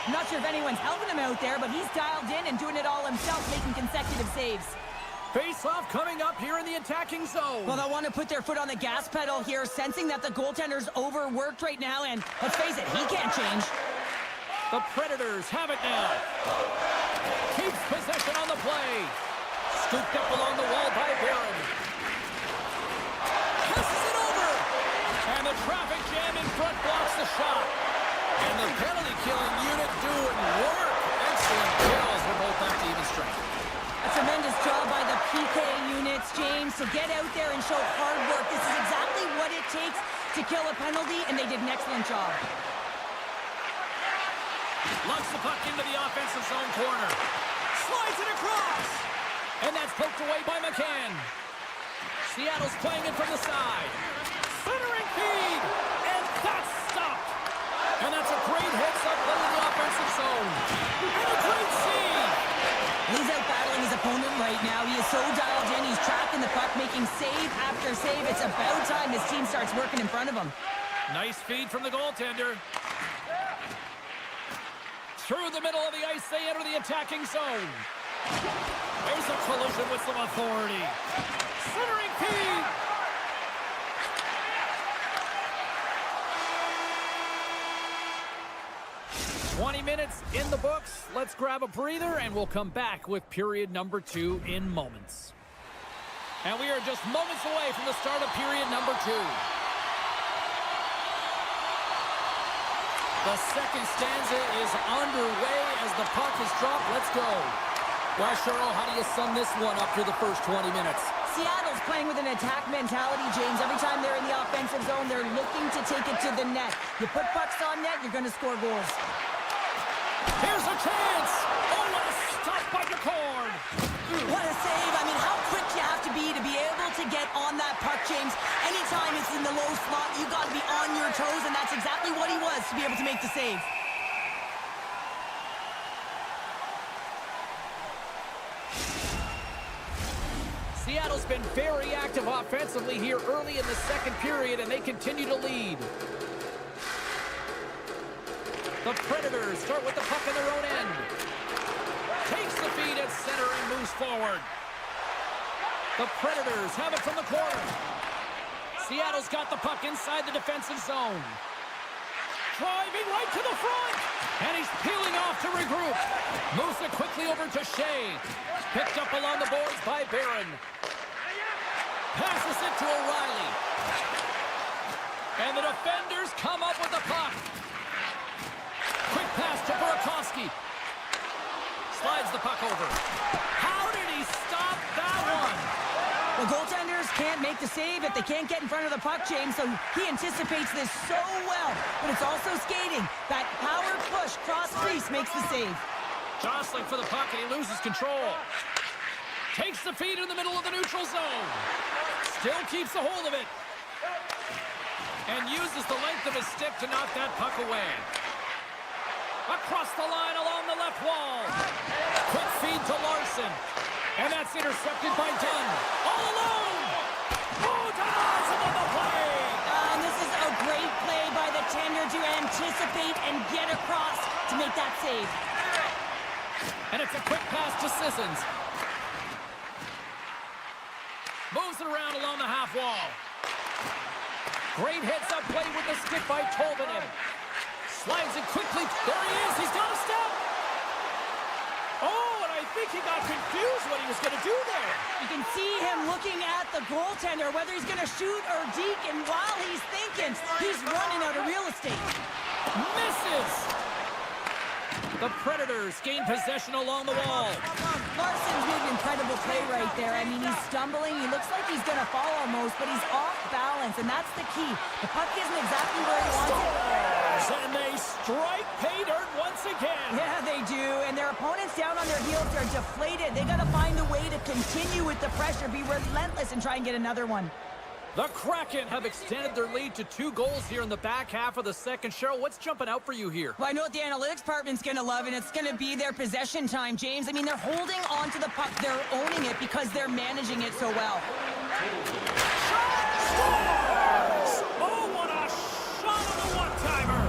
I'm not sure if anyone's helping him out there, but he's dialed in and doing it all himself, making consecutive saves. Face-off coming up here in the attacking zone. Well, they'll want to put their foot on the gas pedal here, sensing that the goaltender's overworked right now, and let's face it, he can't change. The Predators have it now. Keeps possession on the play. Scooped up along the wall by Barron. Passes it over. And the traffic jam in front blocks the shot. And the penalty-killing unit doing work. Excellent kills for both up to even strength. A tremendous job by the PK units, James, to get out there and show hard work. This is exactly what it takes to kill a penalty, and they did an excellent job. Lugs the puck into the offensive zone corner. Slides it across. And that's poked away by McCann. Seattle's playing it from the side. Centering feed. And that's stopped. And that's a great hits-up play in the offensive zone. And a great save. He's out battling his opponent right now. He is so dialed in. He's tracking the puck, making save after save. It's about time his team starts working in front of him. Nice feed from the goaltender. Through the middle of the ice, they enter the attacking zone. There's a collision with some authority. Centering feed. "20 minutes in the books. Let's grab a breather, and we'll come back with period number 2 in moments. And we are just moments away from the start of period number 2. The second stanza is underway as the puck is dropped. Let's go. Well, Cheryl, how do you sum this one up through the first 20 minutes? Seattle's playing with an attack mentality, James. Every time they're in the offensive zone, they're looking to take it to the net. You put pucks on net, you're going to score goals. Here's a chance. Oh, what a stop by DeCord. What a save. I mean, how quick you have to be able to get on that puck, James. Anytime it's in the low slot, you got to be on your toes, and that's exactly what he was to be able to make the save. Seattle's been very active offensively here early in the second period, and they continue to lead. The Predators start with the puck in their own end. Takes the feed at center and moves forward. The Predators have it from the corner. Seattle's got the puck inside the defensive zone. Driving right to the front. And he's peeling off to regroup. Moves it quickly over to Shea. Picked up along the boards by Barron. Passes it to O'Reilly. And the defenders come up with the puck. Quick pass to Burakovsky. Slides the puck over. How did he stop that one? The goaltenders can't make the save if they can't get in front of the puck, James, so he anticipates this so well. But it's also skating. That power push cross-crease makes the save. Jostling for the puck, and he loses control. Takes the feed in the middle of the neutral zone. Still keeps a hold of it. And uses the length of his stick to knock that puck away. Across the line along the left wall. Quick feed to Larson. And that's intercepted by Dunn. All alone. Oh, denies him on the play. And this is a great play by the tender to anticipate and get across to make that save. And it's a quick pass to Sissons. Moves it around along the half wall. Great heads-up play with the stick by Tolvanen. Slides it quickly. There he is. He's got a step. Oh, and I think he got confused what he was going to do there. You can see him looking at the goaltender, whether he's going to shoot or deke, and while he's thinking, he's running out of real estate. Misses. The Predators gain possession along the wall. Larson's made an incredible play right there. I mean, he's stumbling. He looks like he's going to fall almost, but he's off balance, and that's the key. The puck isn't exactly where he wants it. And they strike pay dirt once again. Yeah, they do, and their opponents down on their heels are deflated. They got to find a way to continue with the pressure, be relentless, and try and get another one. The Kraken have extended their lead to 2 goals here in the back half of the second. Cheryl, what's jumping out for you here? Well, I know what the analytics department's going to love, and it's going to be their possession time, James. I mean, they're holding on to the puck. They're owning it because they're managing it so well. Scores! Oh, what a shot on the one-timer!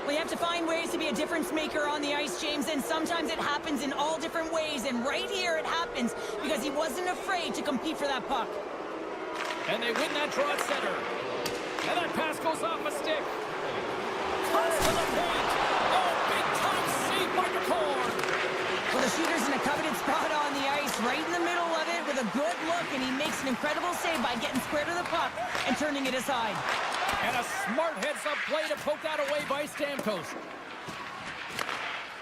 Well, you have to find ways to be a difference maker on the ice, James, and sometimes it happens in all different ways, and right here it happens because he wasn't afraid to compete for that puck. And they win that draw at center. And that pass goes off a stick. Cuts to the paint. Oh, big-time save by McCord. Well, the shooter's in a coveted spot on the ice, right in the middle of it with a good look, and he makes an incredible save by getting square to the puck and turning it aside. And a smart heads-up play to poke that away by Stamkos.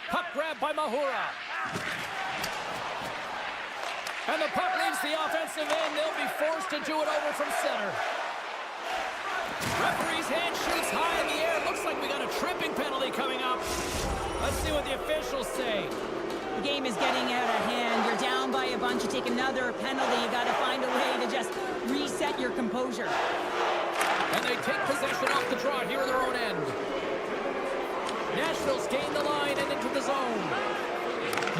Puck grab by Mahura. And the puck leaves the offensive end. They'll be forced to do it over from center. Referee's hand shoots high in the air. Looks like we got a tripping penalty coming up. Let's see what the officials say. The game is getting out of hand. You're down by a bunch. You take another penalty. You got to find a way to just reset your composure. And they take possession off the draw here in their own end. Nashville's gained the line and into the zone.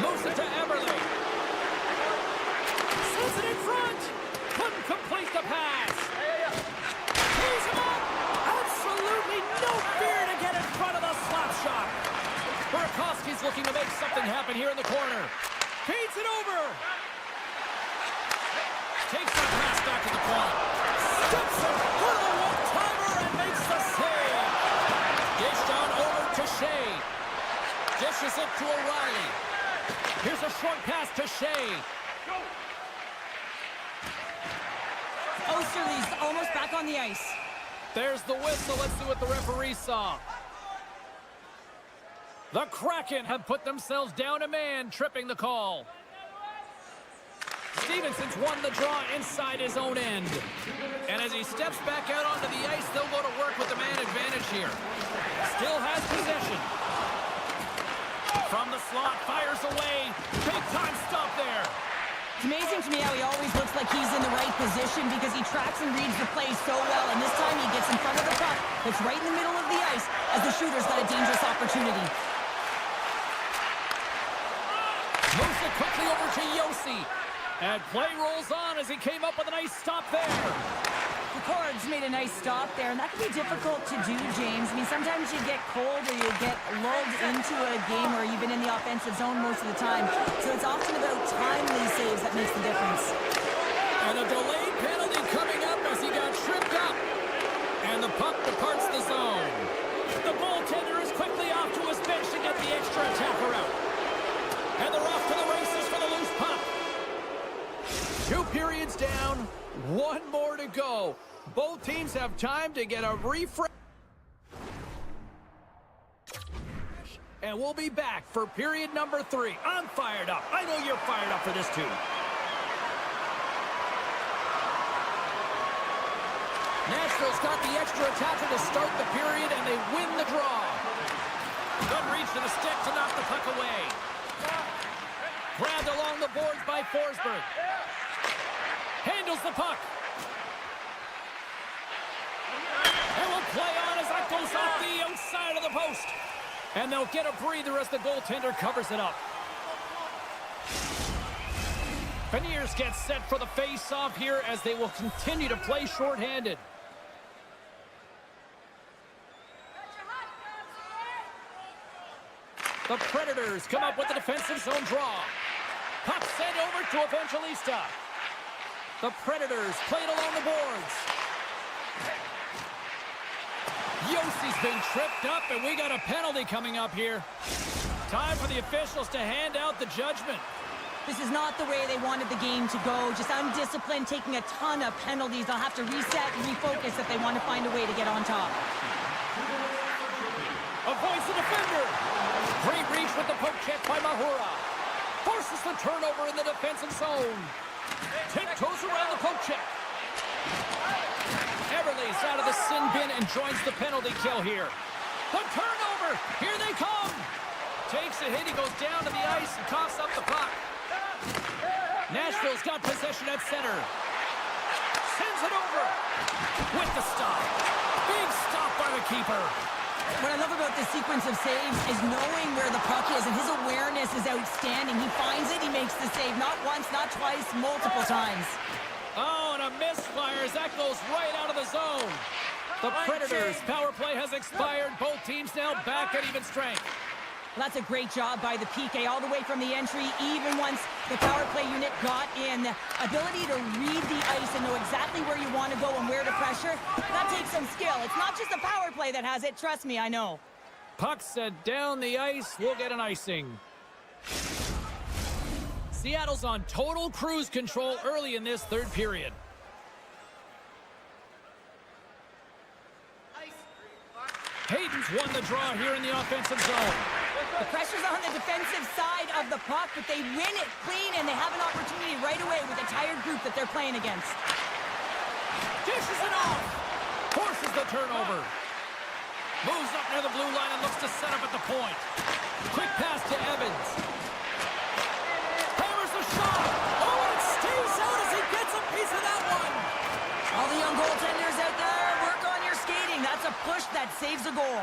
Moves it to Eberle. Sends it in front. Couldn't complete the pass. Tees him up. Absolutely no fear to get in front of the slap shot. Burakovsky's looking to make something happen here in the corner. Feeds it over. Takes that pass back to the point. Steps it for the one-timer and makes the save. Dished on over to Shea. Dishes it to O'Reilly. Here's a short pass to Shea. Osterley's almost back on the ice. There's the whistle. Let's see what the referee saw. The Kraken have put themselves down a man, tripping the call. Stevenson's won the draw inside his own end. And as he steps back out onto the ice, they'll go to work with the man advantage here. Still has possession. From the slot, fires away. Big time stop there. It's amazing to me how he always looks like he's in the right position because he tracks and reads the play so well. And this time he gets in front of the puck that's right in the middle of the ice as the shooter's got a dangerous opportunity. Moves it quickly over to Yossi. And play rolls on as he came up with a nice stop there. McCord's made a nice stop there, and that can be difficult to do, James. I mean, sometimes you get cold or you get lulled into a game where you've been in the offensive zone most of the time. So it's often about timely saves that makes the difference. And a delayed penalty coming up as he got tripped up. And the puck departs the zone. The goaltender is quickly off to his bench to get the extra attacker out. And they're off to the races for the loose puck. 2 periods down, 1 more to go. Both teams have time to get a refresh. And we'll be back for period number 3. I'm fired up. I know you're fired up for this too. Nashville's got the extra attacker to start the period, and they win the draw. Good reach to the stick to knock the puck away. Grabbed along the boards by Forsberg. Handles the puck. And will play on as that goes off the outside of the post. And they'll get a breather as the goaltender covers it up. Beniers gets set for the face-off here as they will continue to play shorthanded. The Predators come up with a defensive zone draw. Puck sent over to Evangelista. The Predators played along the boards. Yossi's been tripped up, and we got a penalty coming up here. Time for the officials to hand out the judgment. This is not the way they wanted the game to go. Just undisciplined, taking a ton of penalties. They'll have to reset and refocus if they want to find a way to get on top. Avoids the defender. Great reach with the poke check by Mahura. Forces the turnover in the defensive zone. Tiptoes around the poke check. Everly's out of the sin bin and joins the penalty kill here. The turnover. Here they come. Takes a hit. He goes down to the ice and coughs up the puck. Nashville's got possession at center. Sends it over. With the stop. Big stop by the keeper. What I love about this sequence of saves is knowing where the puck is, and his awareness is outstanding. He finds it, he makes the save. Not once, not twice, multiple times. Oh, and a misfire as that goes right out of the zone. The Predators' power play has expired. Both teams now back at even strength. Well, that's a great job by the PK all the way from the entry, even once the power play unit got in. The ability to read the ice and know exactly where you want to go and where to pressure, that takes some skill. It's not just the power play that has it. Trust me, I know. Puck set down the ice. We'll get an icing. Seattle's on total cruise control early in this third period. Hayden's won the draw here in the offensive zone. The pressure's on the defensive side of the puck, but they win it clean, and they have an opportunity right away with a tired group that they're playing against. Dishes it off. Forces the turnover. Moves up near the blue line and looks to set up at the point. Quick pass to Evans. Hammers the shot. Oh, and it stays out as he gets a piece of that one. All the young goaltenders out there, work on your skating. That's a push that saves a goal.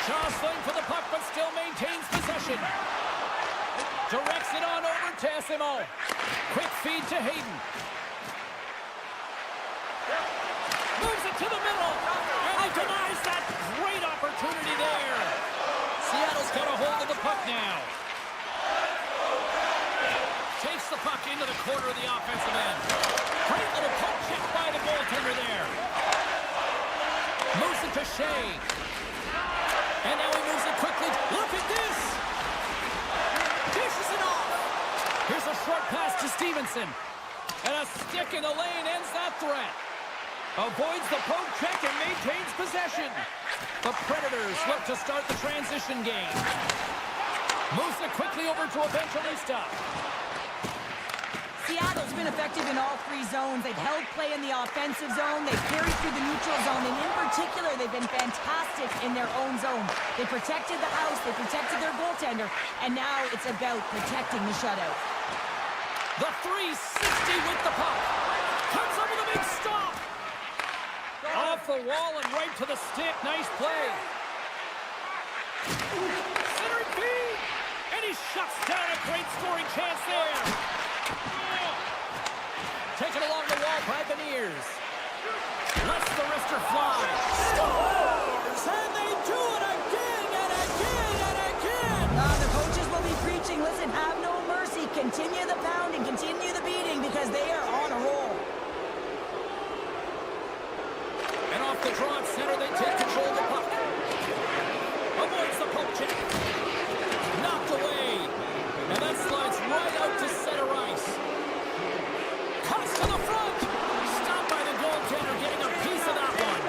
Jostling for the puck, but still maintains possession. Directs it on over to SMO. Quick feed to Hayden. Moves it to the middle. And he denies that great opportunity there. Seattle's got a hold of the puck now. Takes the puck into the corner of the offensive end. Great little poke check by the goaltender there. Moves it to Shea. And now he moves it quickly. Look at this. Dishes it off. Here's a short pass to Stevenson. And a stick in the lane ends that threat. Avoids the poke check and maintains possession. The Predators look to start the transition game. Moves it quickly over to Evangelista. Seattle's been effective in all three zones. They've held play in the offensive zone. They've carried through the neutral zone. And in particular, they've been fantastic in their own zone. They protected the house. They protected their goaltender. And now it's about protecting the shutout. The 360 with the puck. Comes up with a big stop. Off the wall and right to the stick. Nice play. Centering feed. And he shuts down a great scoring chance there. Taken along the wall by Beniers. Lets the wrister fly. Scores! And they do it again and again and again! The coaches will be preaching, listen, have no mercy. Continue the pounding, continue the beating, because they are on a roll. And off the draw at center, they take control of the puck. Avoids the poke check. Knocked away. And that slides right out to center ice. Cuts to the front. Stopped by the goaltender, getting a piece of that one.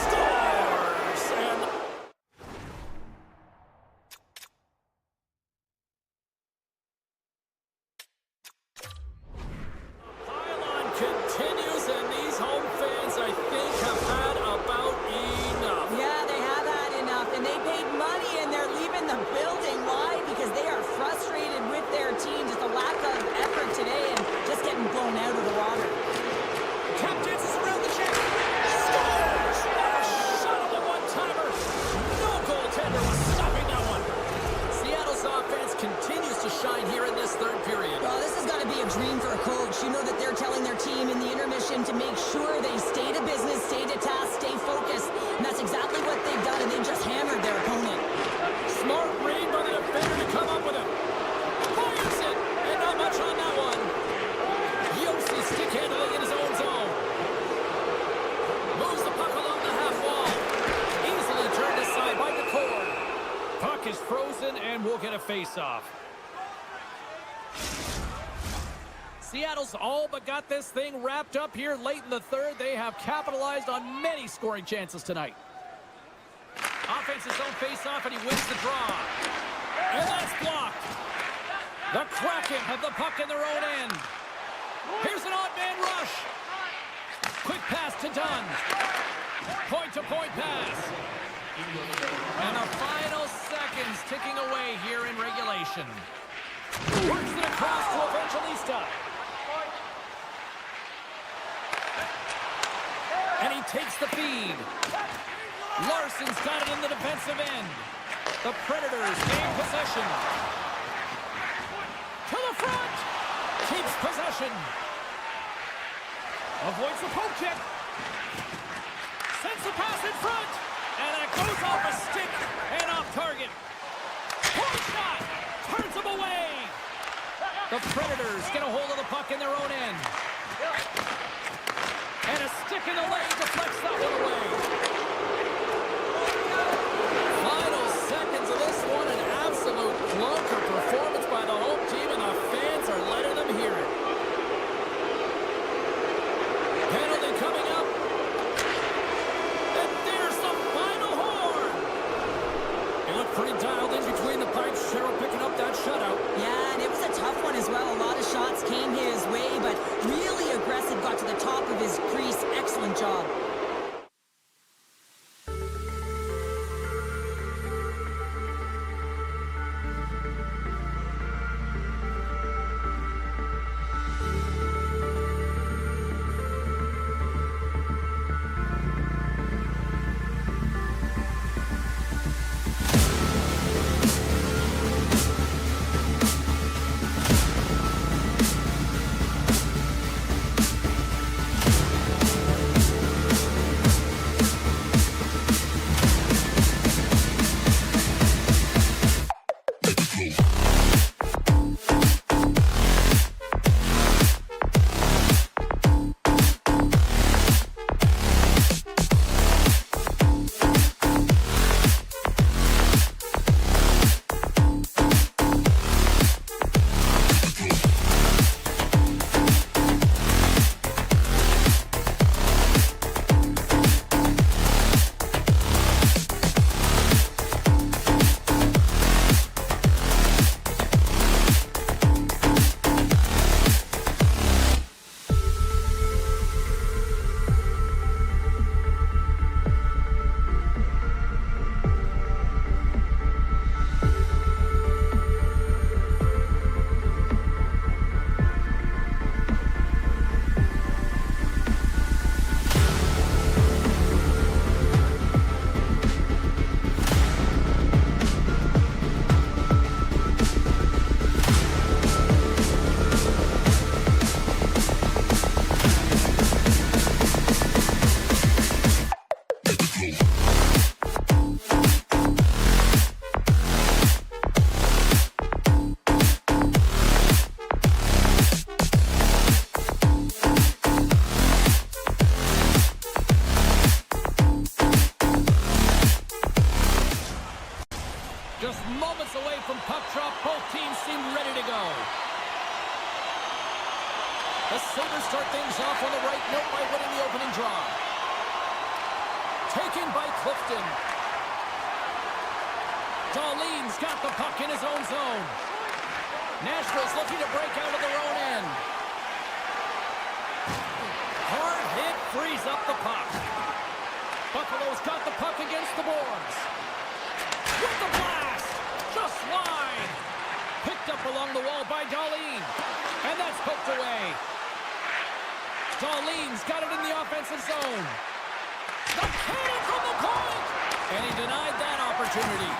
Scores! And pile-on continues, and these home fans, I think, have had about enough. Yeah, they have had enough, and they paid money, and they're leaving the building. Why? Because they are frustrated with their team. Just a lack of effort today, and just getting blown out of the water. Tap dances around the check. Scores! What a shot on the one-timer. No goaltender was stopping that one. Seattle's offense continues to shine here in this third period. Well, this has got to be a dream for a coach. You know that they're telling their team in the intermission to make sure they stay to business, stay to task, stay focused. And that's exactly what they've done, and they've just hammered their opponent. Smart read by the defender to come up with him. Fires it, and not much on that one. Yossi stick handling in his own zone. frozen, and we'll get a face-off. Seattle's all but got this thing wrapped up here late in the third. They have capitalized on many scoring chances tonight. Offense's own face-off, and he wins the draw. And that's blocked. The Kraken have the puck in their own end. Here's an odd man rush. Quick pass to Dunn. Point-to-point pass. And the final seconds ticking away here in regulation. Works it across to Evangelista. And he takes the feed. Larson's got it in the defensive end. The Predators gain possession. To the front. Keeps possession. Avoids the poke check. Sends the pass in front. And it goes off a stick and off target. Point shot. Turns him away. The Predators get a hold of the puck in their own end. And a stick in the lane deflects that one away. Final seconds of this one, an absolute clunker performance by the home team, and the fans are letting them hear it. Penalty coming up. And there's the final horn. He looked pretty dialed in between the pipes. Cheryl picking up that shutout. Yeah, and it was a tough one as well. A lot of shots came his way, but really aggressive, got to the top of his crease. Excellent job. Just moments away from puck drop, both teams seem ready to go. The Sabres start things off on the right note by winning the opening draw. Taken by Clifton. Darlene's got the puck in his own zone. Nashville's looking to break out of their own end. Hard hit frees up the puck. Buffalo's got the puck against the boards. With the blast! Just wide! Picked up along the wall by Darlene. And that's poked away. Darlene's got it in the offensive zone. The cannon from the point! And he denied that opportunity.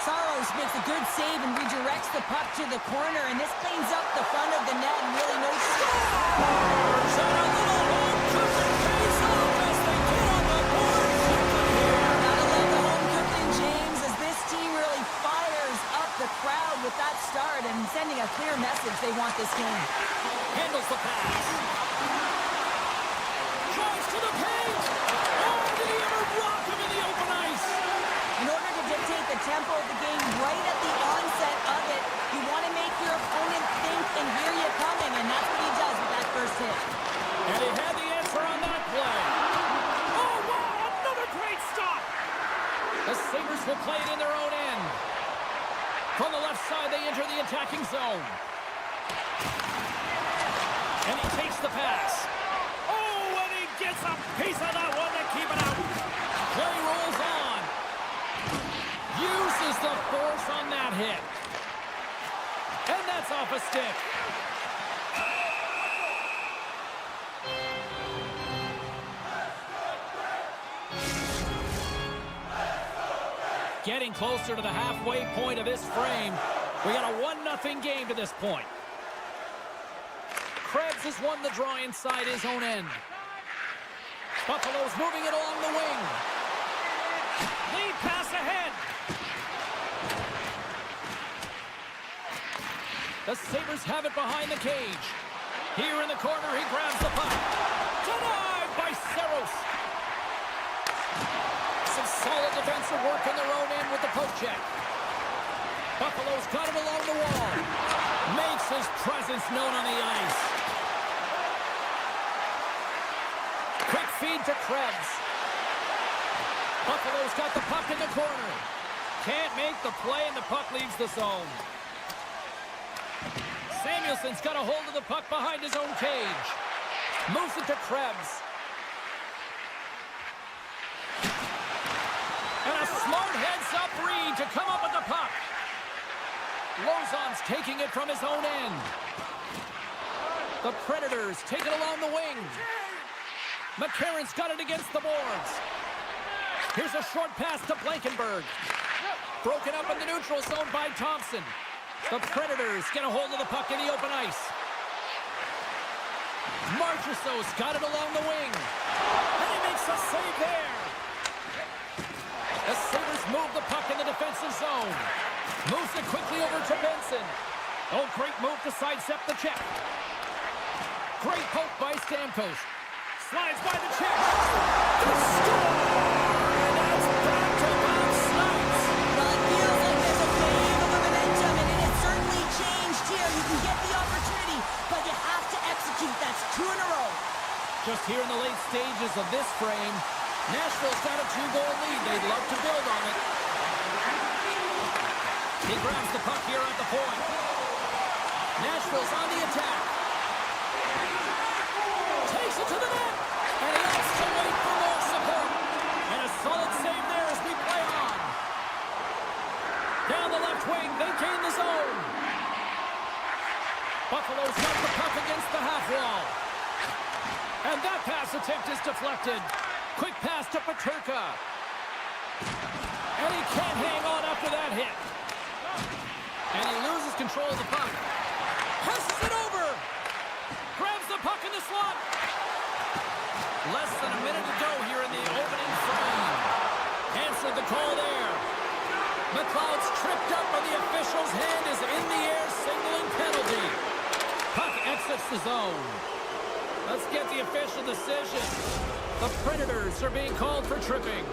Saros makes a good save and redirects the puck to the corner, and this cleans up the front of the net and really no Scores! And a little home cooking face-off as they get on the board quickly here. Gotta love the home cooking, James, as this team really fires up the crowd with that start and sending a clear message they want this game. Handles the pass. Drives to the paint. Oh, did he ever block him in the open ice? In order to dictate the tempo of the game right at the onset of it. You want to make your opponent think and hear you coming, and that's what he does with that first hit. And he had the answer on that play. Oh, wow, another great stop. The Sabres will play it in their own end. From the left side, they enter the attacking zone. And he takes the pass. Oh, and he gets a piece of that one to keep it out. Play rolls on. Uses the force on that hit. And that's off a stick. Getting closer to the halfway point of this frame. We got a 1-0 game to this point. Krebs has won the draw inside his own end. Buffalo's moving it along the wing. Lead pass ahead. The Sabres have it behind the cage. Here in the corner, he grabs the puck. Denied by Saros. Some solid defensive work in their own end with the poke check. Buffalo's got it along the wall. Makes his presence known on the ice. Quick feed to Krebs. Buffalo's got the puck in the corner. Can't make the play, and the puck leaves the zone. Samuelson's got a hold of the puck behind his own cage. Moves it to Krebs. And a smart heads-up read to come up with the puck. Lozon's taking it from his own end. The Predators take it along the wing. McCarron's got it against the boards. Here's a short pass to Blankenberg. Broken up in the neutral zone by Thompson. The Predators get a hold of the puck in the open ice. Marchessault's got it along the wing. And he makes a save there. The Sabres move the puck in the defensive zone. Moves it quickly over to Benson. Oh, great move to sidestep the check. Great poke by Stamkos. Slides by the check. Score! And that's back-to-back snipes. Well, it feels like there's a wave of momentum, and it has certainly changed here. You can get the opportunity, but you have to execute. That's 2 in a row. Just here in the late stages of this frame, Nashville's got a 2-goal lead. They'd love to build on it. He grabs the puck here at the point. Nashville's on the attack. Takes it to the net. And he has to wait for more support. And a solid save there as we play on. Down the left wing, they gain the zone. Buffalo's got the puck against the half wall. And that pass attempt is deflected. Quick pass to Peterka. And he can't hang on after that hit. And he loses control of the puck. Passes it over. Grabs the puck in the slot. Less than a minute to go here in the opening frame. Answered the call there. McLeod's tripped up, and the official's hand is in the air, signaling penalty. Puck exits the zone. Let's get the official decision. The Predators are being called for tripping.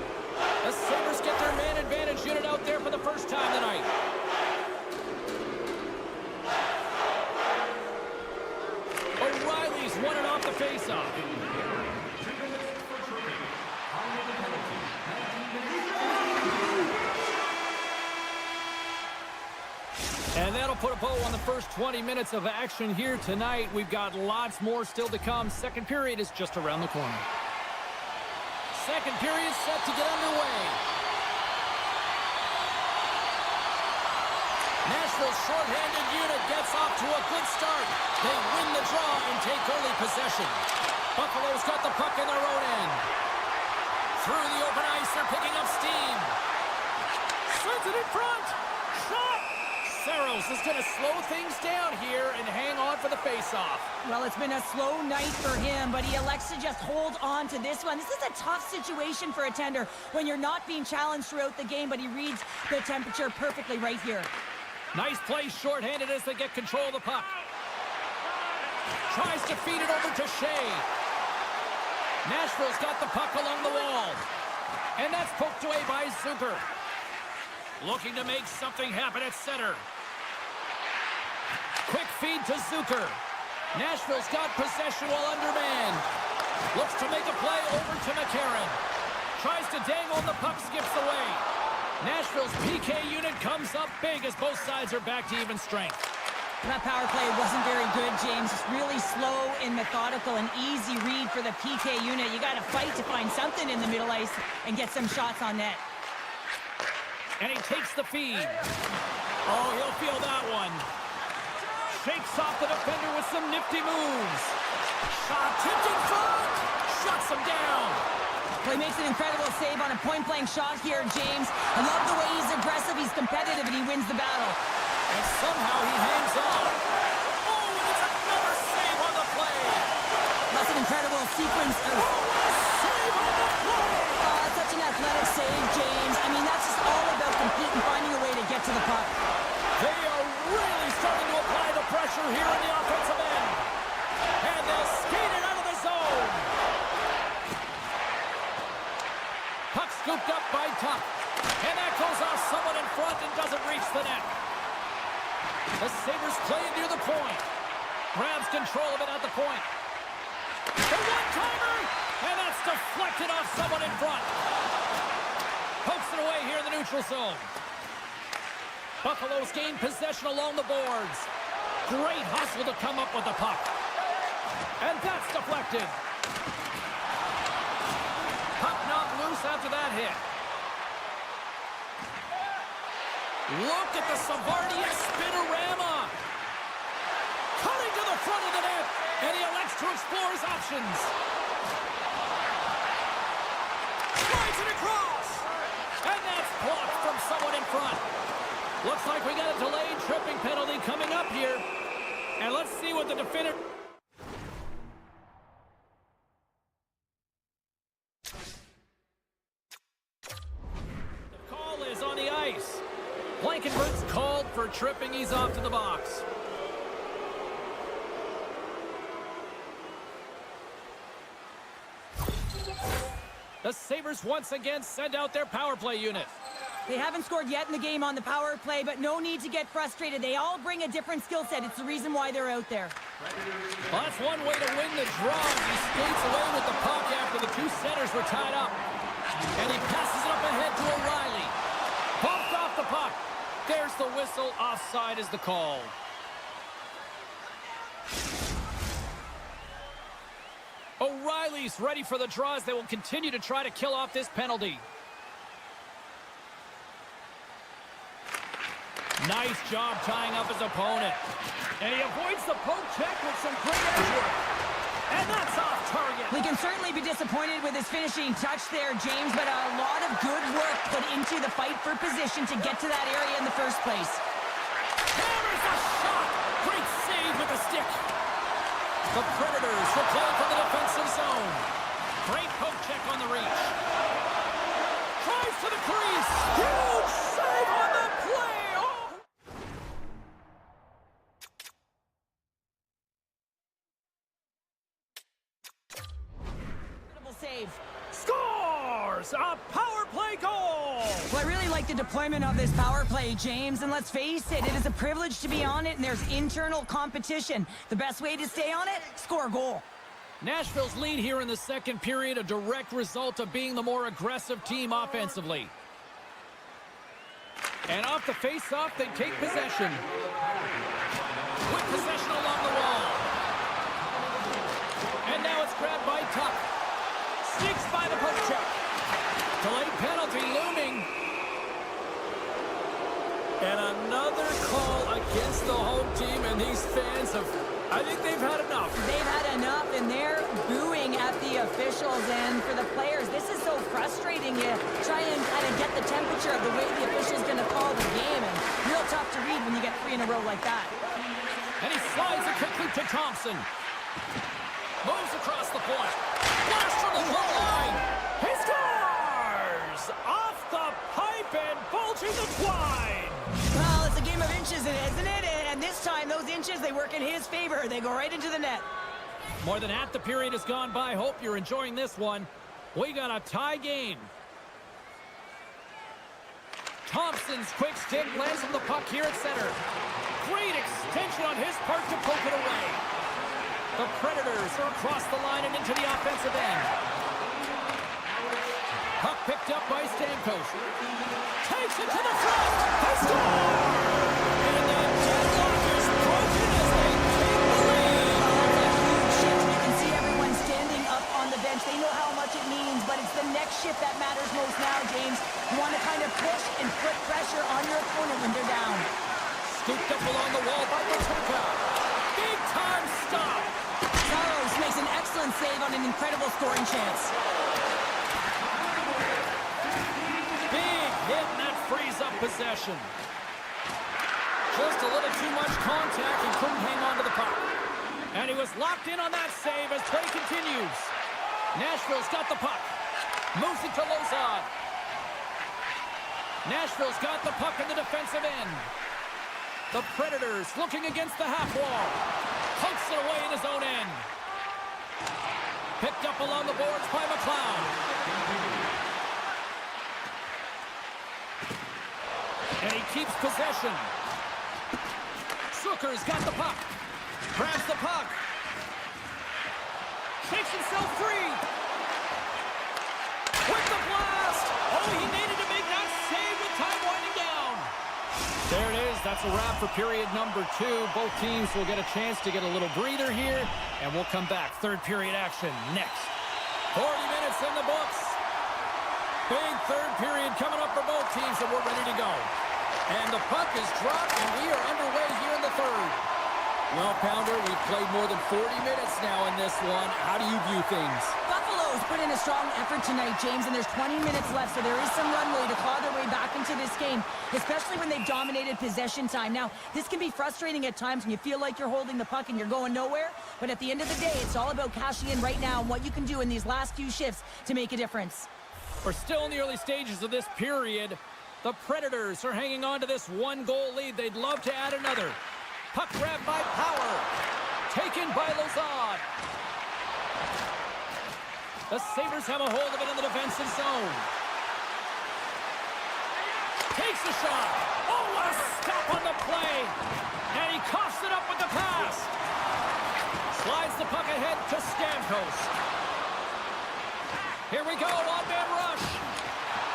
The Sabres get their man advantage unit out there for the first time tonight. O'Reilly's won it off the faceoff. And that'll put a bow on the first 20 minutes of action here tonight. We've got lots more still to come. Second period is just around the corner. Second period set to get underway. Nashville's shorthanded unit gets off to a good start. They win the draw and take early possession. Buffalo's got the puck in their own end. Through the open ice, they're picking up steam. Sends it in front. Shot! Saros is going to slow things down here and hang on for the faceoff. Well, it's been a slow night for him, but he elects to just hold on to this one. This is a tough situation for a tender when you're not being challenged throughout the game, but he reads the temperature perfectly right here. Nice play shorthanded as they get control of the puck. Tries to feed it over to Shea. Nashville's got the puck along the wall. And that's poked away by Zucker. Looking to make something happen at center. Quick feed to Zucker. Nashville's got possession while undermanned. Looks to make a play over to McCarron. Tries to dangle and the puck skips away. Nashville's PK unit comes up big as both sides are back to even strength. That power play wasn't very good, James. Just really slow and methodical, and easy read for the PK unit. You got to fight to find something in the middle ice and get some shots on net. And he takes the feed. Oh, he'll feel that one. Shakes off the defender with some nifty moves. Shot tipped in front. Shuts him down. Well, he makes an incredible save on a point-blank shot here, James. I love the way he's aggressive, he's competitive, and he wins the battle. And somehow he hangs on. Oh, and it's another save on the play. That's an incredible sequence. Save on the play. Such an athletic save, James. I mean, that's just all about competing, finding a way to get to the puck. They are really starting to apply the pressure here in the offensive end. And they'll skate it out of the zone. Puck scooped up by Tuck. And that goes off someone in front and doesn't reach the net. The Sabres play it near the point. Grabs control of it at the point. The one-timer! And that's deflected off someone in front. Pokes it away here in the neutral zone. Buffalo's gained possession along the boards. Great hustle to come up with the puck. And that's deflected. Puck knocked loose after that hit. Look at the Savardian spinorama. Cutting to the front of the net. And he elects to explore his options. Slides it across. And that's blocked from someone in front. Looks like we got a delayed tripping penalty coming up here. And let's see what the defender... The call is on the ice. Blankenberg's called for tripping. He's off to the box. The Sabres once again send out their power play unit. They haven't scored yet in the game on the power play, but no need to get frustrated. They all bring a different skill set. It's the reason why they're out there. Well, that's one way to win the draw. He skates away with the puck after the two centers were tied up. And he passes it up ahead to O'Reilly. Bumped off the puck. There's the whistle. Offside is the call. O'Reilly's ready for the draws. They will continue to try to kill off this penalty. Nice job tying up his opponent. And he avoids the poke check with some great edge work. And that's off target. We can certainly be disappointed with his finishing touch there, James, but a lot of good work put into the fight for position to get to that area in the first place. Hammers a shot. Great save with the stick. The Predators will play from the defensive zone. Great poke check on the reach. Tries to the crease. Huge save on the play. Oh! Incredible save. Scores! A power play goal! Well, I really like the deployment of this power play, James, and let's face it, it is a privilege to be on it, and there's internal competition. The best way to stay on it, score a goal. Nashville's lead here in the second period, a direct result of being the more aggressive team offensively. And off the face-off, they take possession. With possession along the wall. And now it's grabbed by Tuck. Sneaks by the poke check. Delayed penalty looming. And another call against the home team, and these fans have, I think they've had enough. They've had enough, and they're booing at the officials. And for the players, this is so frustrating. You try and kind of get the temperature of the way the official's going to call the game, and real tough to read when you get three in a row like that. And he slides it quickly to Thompson. Moves across the point. Blast from the blue line. He scores! Off the pipe and bulging the twine. Well, it's a game of inches, isn't it? And this time, those inches, they work in his favor. They go right into the net. More than half the period has gone by. Hope you're enjoying this one. We got a tie game. Thompson's quick stick lands on the puck here at center. Great extension on his part to poke it away. The Predators are across the line and into the offensive end. Puck picked up by Stamkos. Takes it to the front. They score! And the deadlock is broken as they take the lead. That's a huge shift. You can see everyone standing up on the bench. They know how much it means, but it's the next shift that matters most now, James. You want to kind of push and put pressure on your opponent when they're down. Scooped up along the wall by Paterka. Big time stop. Saros makes an excellent save on an incredible scoring chance. Big hit, and that frees up possession. Just a little too much contact and couldn't hang on to the puck. And he was locked in on that save as play continues. Nashville's got the puck. Moves it to Lozad. Nashville's got the puck in the defensive end. The Predators looking against the half wall. Pokes it away in his own end. Picked up along the boards by McLeod. And he keeps possession. Zucker's got the puck. Grabs the puck. Shakes himself free. With the blast. Oh, he needed to make that save with time winding down. There it is. That's a wrap for period number 2. Both teams will get a chance to get a little breather here, and we'll come back. Third period action next. 40 minutes in the books. Big third period coming up for both teams, and we're ready to go. And the puck is dropped, and we are underway here in the third. Well, Pounder, we've played more than 40 minutes now in this one. How do you view things? Buffalo's put in a strong effort tonight, James, and there's 20 minutes left, so there is some runway to claw their way back into this game, especially when they've dominated possession time. Now, this can be frustrating at times when you feel like you're holding the puck and you're going nowhere, but at the end of the day, it's all about cashing in right now and what you can do in these last few shifts to make a difference. We're still in the early stages of this period. The Predators are hanging on to this one-goal lead. They'd love to add another. Puck grab by Power. Taken by Lozad. The Sabres have a hold of it in the defensive zone. Takes a shot. Oh, what a stop on the play. And he coughs it up with the pass. Slides the puck ahead to Stamkos. Here we go, one-man rush.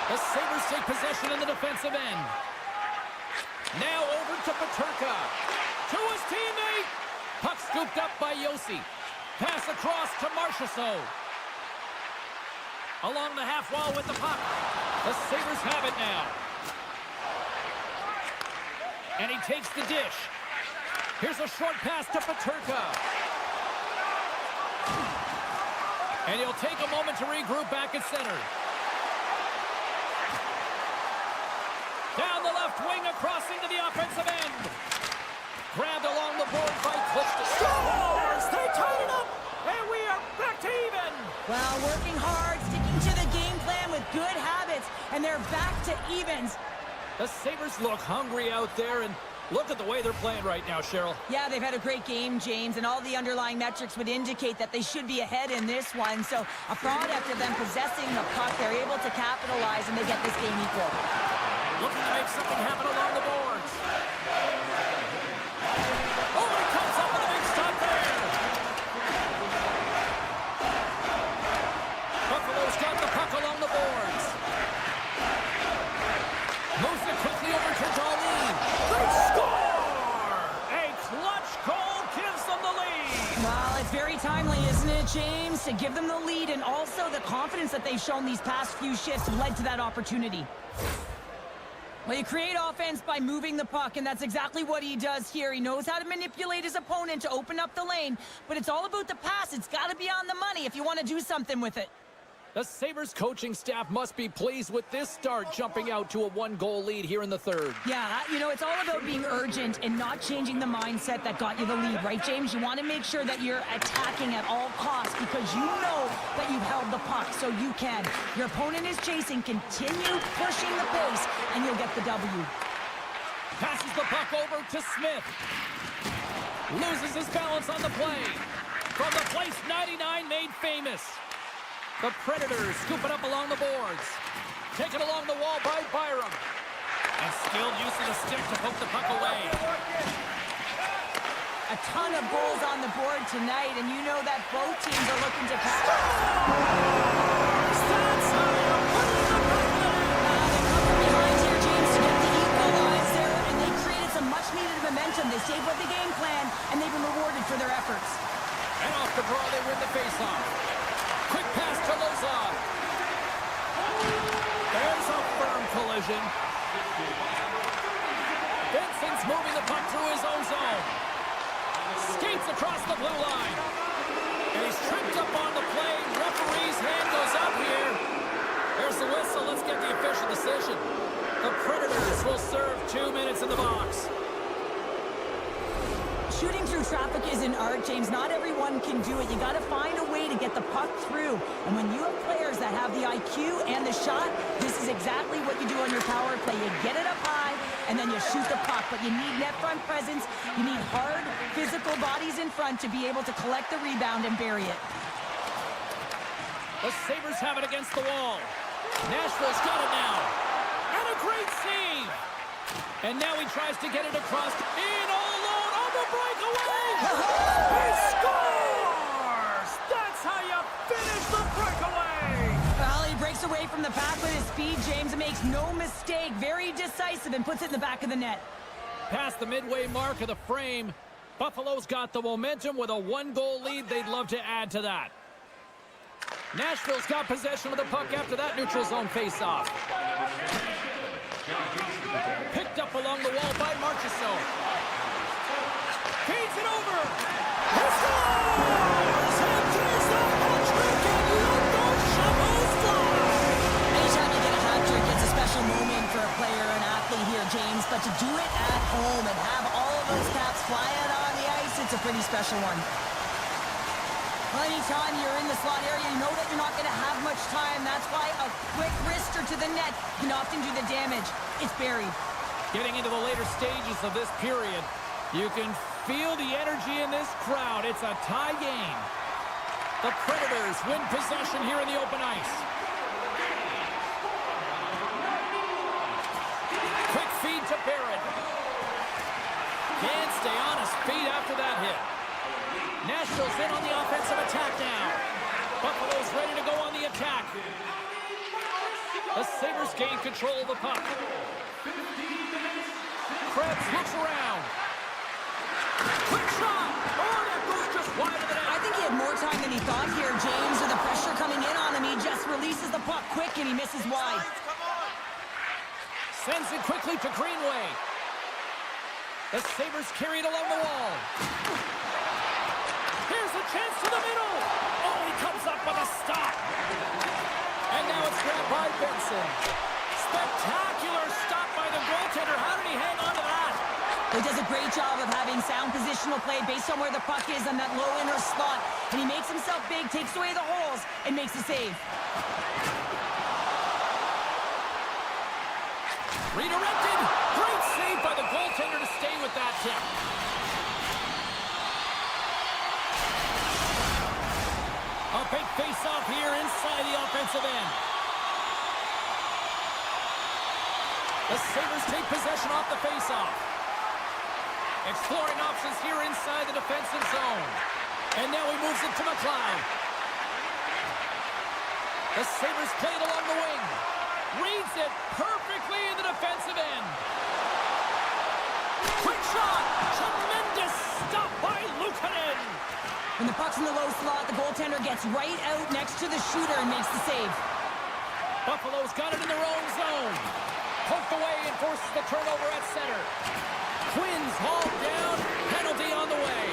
The Sabres take possession in the defensive end. Now over to Paterka. To his teammate. Puck scooped up by Yossi. Pass across to Marchessault. Along the half wall with the puck. The Sabres have it now. And he takes the dish. Here's a short pass to Paterka. And he'll take a moment to regroup back at center. Down the left wing, across into the offensive end. Grabbed along the board by Clifton. Scores! They tied it up! And we are back to even! Well, working hard, sticking to the game plan with good habits, and they're back to evens. The Sabres look hungry out there, and look at the way they're playing right now, Cheryl. Yeah, they've had a great game, James, and all the underlying metrics would indicate that they should be ahead in this one. So a product of them possessing the puck, they're able to capitalize, and they get this game equal. Looking to make something happen along the boards. Oh, he comes up with a big stop there. Buffalo's got the puck along the boards. Moves it quickly over to Darlene. They score! A clutch goal gives them the lead. Well, it's very timely, isn't it, James, to give them the lead, and also the confidence that they've shown these past few shifts led to that opportunity. Well, you create offense by moving the puck, and that's exactly what he does here. He knows how to manipulate his opponent to open up the lane, but it's all about the pass. It's got to be on the money if you want to do something with it. The Sabres coaching staff must be pleased with this start, jumping out to a one-goal lead here in the third. Yeah, you know, it's all about being urgent and not changing the mindset that got you the lead, right, James? You want to make sure that you're attacking at all costs because you know that you've held the puck, so you can. Your opponent is chasing. Continue pushing the pace, and you'll get the W. Passes the puck over to Smith. Loses his balance on the play. From the place 99 made famous. The Predators scoop it up along the boards. Taken along the wall by Byram. And skilled use of the stick to poke the puck away. A ton of goals on the board tonight, and you know that both teams are looking to pass. That's how you put the puck They covered behind here, James, to get the equalizer, and they created some much-needed momentum. They stayed with the game plan, and they've been rewarded for their efforts. And off the draw, they win the faceoff. Quick pass to Lozon. There's a firm collision. Vincent's moving the puck through his own zone. Skates across the blue line. And he's tripped up on the play. Referee's hand goes up here. There's the whistle. Let's get the official decision. The Predators will serve 2 minutes in the box. Shooting through traffic is an art, James. Not everyone can do it. You got to find a way to get the puck through. And when you have players that have the IQ and the shot, this is exactly what you do on your power play. You get it up high, and then you shoot the puck. But you need net front presence. You need hard, physical bodies in front to be able to collect the rebound and bury it. The Sabres have it against the wall. Nashville's got it now. And a great save. And now he tries to get it across. In all alone on the breakaway. He scores! That's how you finish the breakaway. Well, he breaks away from the pack with his speed, James, and makes no mistake. Very decisive and puts it in the back of the net. Past the midway mark of the frame, Buffalo's got the momentum with a 1-goal lead. They'd love to add to that. Nashville's got possession of the puck after that neutral zone faceoff. Picked up along the wall by Marchessault. Feeds it over. He scores! And there's the hat-trick, and let those shovels fly! Anytime you get a hat trick, it's a special moment for a player, an athlete here, James. But to do it at home and have all of those caps flying on the ice, it's a pretty special one. Well, anytime you're in the slot area, you know that you're not going to have much time. That's why a quick wrister to the net can often do the damage. It's buried. Getting into the later stages of this period, you can feel the energy in this crowd. It's a tie game. The Predators win possession here in the open ice. Quick feed to Barrett. Can't stay on his feet after that hit. Nashville's in on the offensive attack now. Buffalo's ready to go on the attack. The Sabres gain control of the puck. Krebs looks around. Quick shot! Oh, that goes just wide of the net. I think he had more time than he thought here, James. With the pressure coming in on him, he just releases the puck quick and he misses wide. Sends it quickly to Greenway. The Sabres carry it along the wall. Here's a chance to the middle. Oh, he comes up with a stop. And now it's grabbed by Benson. Spectacular stop by the goaltender. How did he hang on to that? He does a great job of having sound positional play based on where the puck is on that low inner slot. And he makes himself big, takes away the holes, and makes a save. Redirected. Great save by the goaltender to stay with that tip. A big face-off here inside the offensive end. The Sabres take possession off the face-off. Exploring options here inside the defensive zone. And now he moves it to McLeod. The Sabres play it along the wing. Reads it perfectly in the defensive end. Quick shot! Tremendous stop by Luukkonen! When the puck's in the low slot, the goaltender gets right out next to the shooter and makes the save. Buffalo's got it in their own zone. Poked away and forces the turnover at center. Quinn's hauled down. Penalty on the way.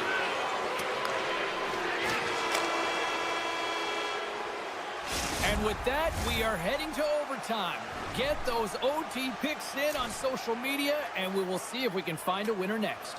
And with that, we are heading to overtime. Get those OT picks in on social media, and we will see if we can find a winner next.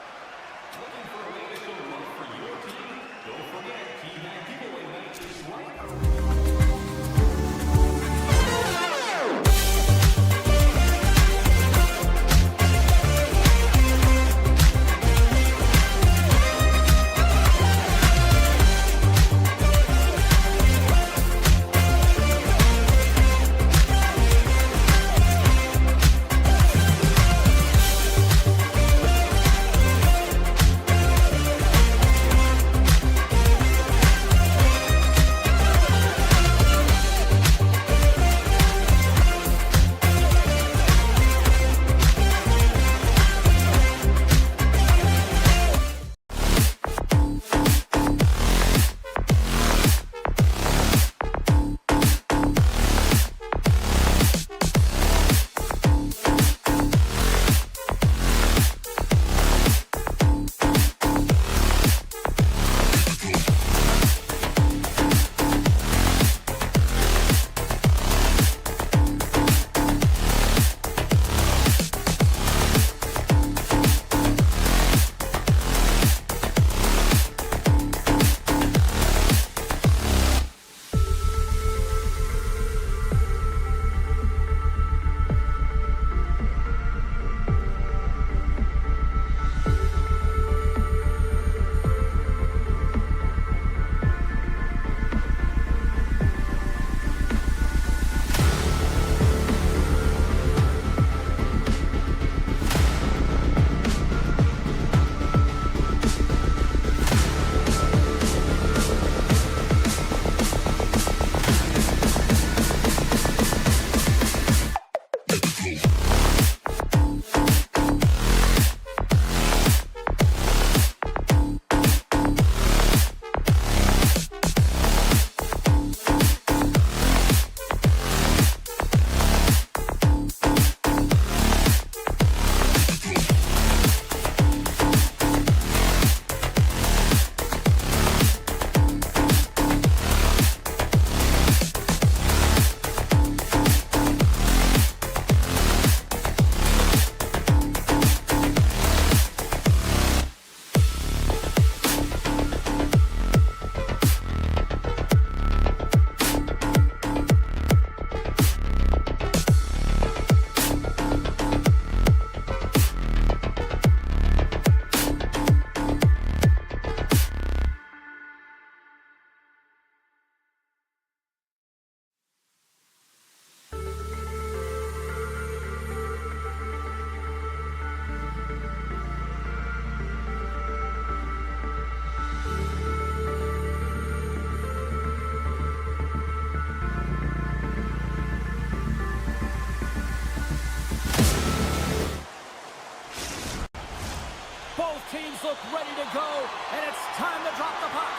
Both teams look ready to go, and it's time to drop the puck.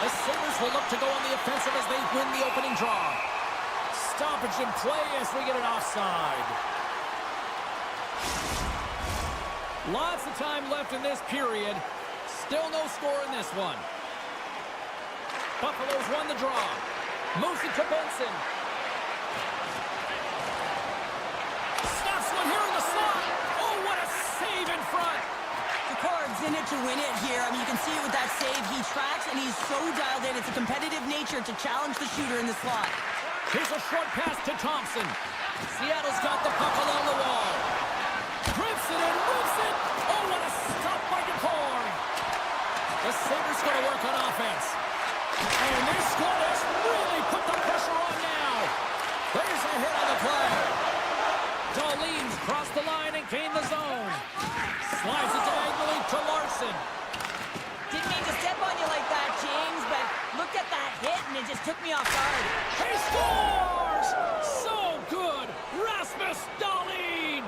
The Sabres will look to go on the offensive as they win the opening draw. Stoppage in play as we get an offside. Lots of time left in this period. Still no score in this one. Buffalo's won the draw. Moves it to Benson. Snaps one here in the slot. Oh, what a save in front. The Card's in it to win it here. I mean, you can see it with that save. He tracks, and he's so dialed in. It's a competitive nature to challenge the shooter in the slot. Here's a short pass to Thompson. Seattle's got the puck along the wall. Grips it and whips it. Oh, what a stop by DeCord. The Sabres going to work on offense. And this squad has really put the pressure on now. There's a hit on the play. Darlene's crossed the line and gained the zone. Slides it diagonally to Larson. Didn't mean to step on you like that, James, but looked at that hit, and it just took me off guard. He scores! So good! Rasmus Dahlin!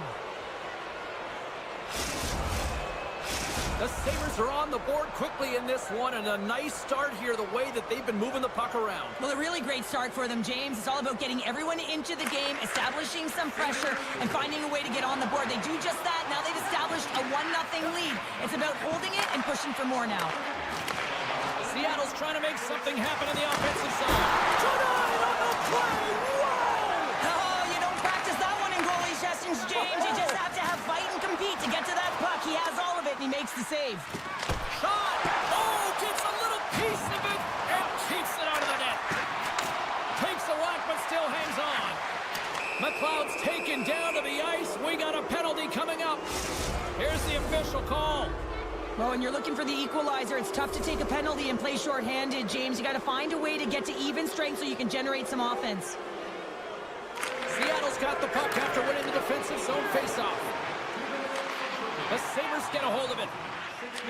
The Sabres are on the board quickly in this one, and a nice start here, the way that they've been moving the puck around. Well, a really great start for them, James. It's all about getting everyone into the game, establishing some pressure, and finding a way to get on the board. They do just that. Now they've established a 1-0 lead. It's about holding it and pushing for more now. Seattle's trying to make something happen on the offensive side. Tonight on the play! Whoa! Oh, you don't practice that one in goalie sessions, James. You just have to have fight and compete to get to that puck. He has all of it, and he makes the save. Shot! Oh, gets a little piece of it and keeps it out of the net. Takes a whack, but still hangs on. McLeod's taken down to the ice. We got a penalty coming up. Here's the official call. Well, when you're looking for the equalizer, it's tough to take a penalty and play shorthanded, James. You got to find a way to get to even strength so you can generate some offense. Seattle's got the puck after winning the defensive zone faceoff. The Sabres get a hold of it.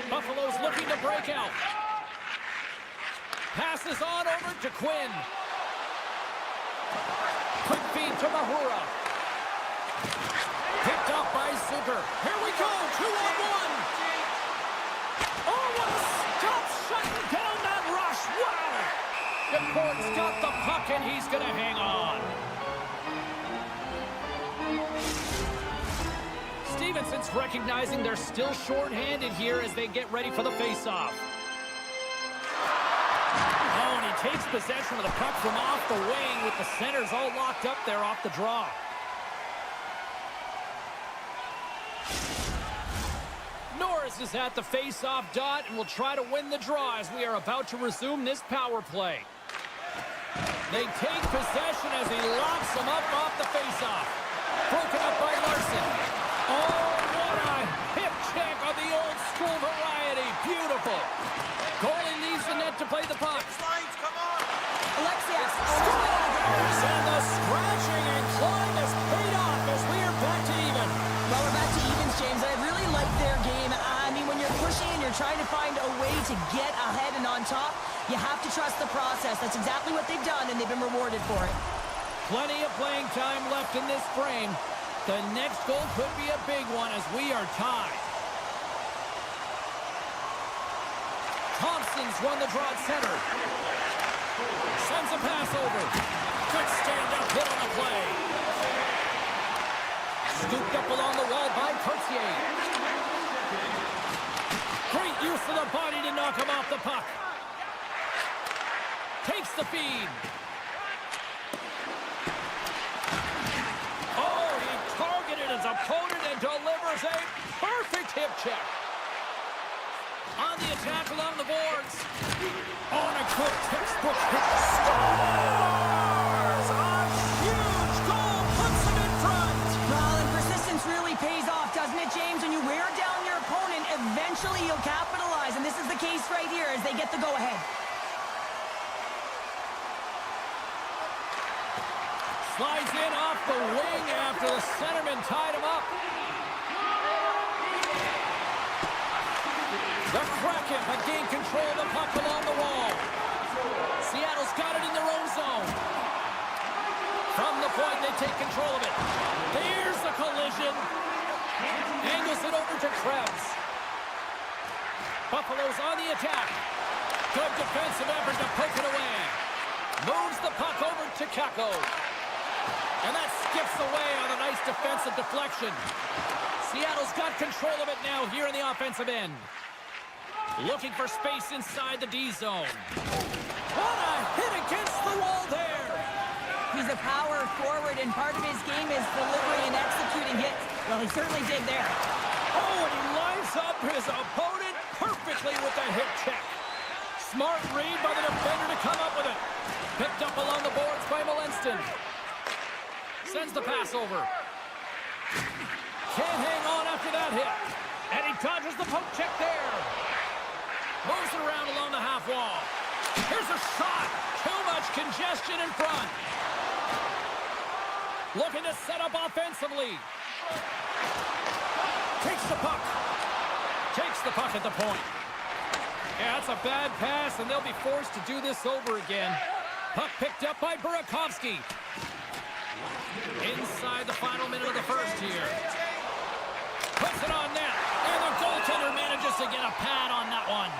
Buffalo's looking to break out. Passes on over to Quinn. Quick feed to Mahura. Picked up by Zucker. Here we go, 2-on-1. Oh, what a stop, shutting down that rush. Wow. DeCord's got the puck, and he's going to hang on. Stevenson's recognizing they're still short-handed here as they get ready for the face-off. Oh, and he takes possession of the puck from off the wing with the centers all locked up there off the draw. Norris is at the face-off dot and will try to win the draw as we are about to resume this power play. They take possession as he locks them up off the face-off. Broken up by Larson. Oh, what a hip check on the old school variety. Beautiful. Goalie leaves the net to play the puck. Alexiak. Scores! And the scratching and clawing has paid off as we are back to even. Well, we're back to evens, James. I really like their game. I mean, when you're pushing and you're trying to find a way to get ahead and on top, you have to trust the process. That's exactly what they've done, and they've been rewarded for it. Plenty of playing time left in this frame. The next goal could be a big one as we are tied. Thompson's won the draw at center. Sends a pass over. Good stand-up hit on the play. Scooped up along the wall by Courtier. Great use of the body to knock him off the puck. Takes the feed. Oh, he targeted his opponent and delivers a perfect hip check. On the attack along the boards. On a good textbook hit. Scores! A huge goal puts him in front. Well, and persistence really pays off, doesn't it, James? When you wear down your opponent, eventually you'll capitalize. And this is the case right here as they get the go-ahead. Slides in off the wing after the centerman tied him up. The Kraken have gained control of the puck along the wall. Seattle's got it in their own zone. From the point, they take control of it. There's the collision. to Krebs. Buffalo's on the attack. Good defensive effort to poke it away. Moves the puck over to Kakko. And that skips away on a nice defensive deflection. Seattle's got control of it now here in the offensive end. Looking for space inside the D zone. What a hit against the wall there. He's a power forward, and part of his game is delivering and executing hits. Well, he certainly did there. Oh, and he lines up his opponent perfectly with the hip check. Smart read by the defender to come up with it. Picked up along the boards by Molenston. Sends the pass over. Can't hang on after that hit. And he dodges the poke check there. Moves it around along the half wall. Here's a shot. Too much congestion in front. Looking to set up offensively. Takes the puck. Takes the puck at the point. Yeah, that's a bad pass, and they'll be forced to do this over again. Puck picked up by Burakovsky. Inside the final minute of the first here. Puts it on net. And the goaltender manages to get a pad on that one.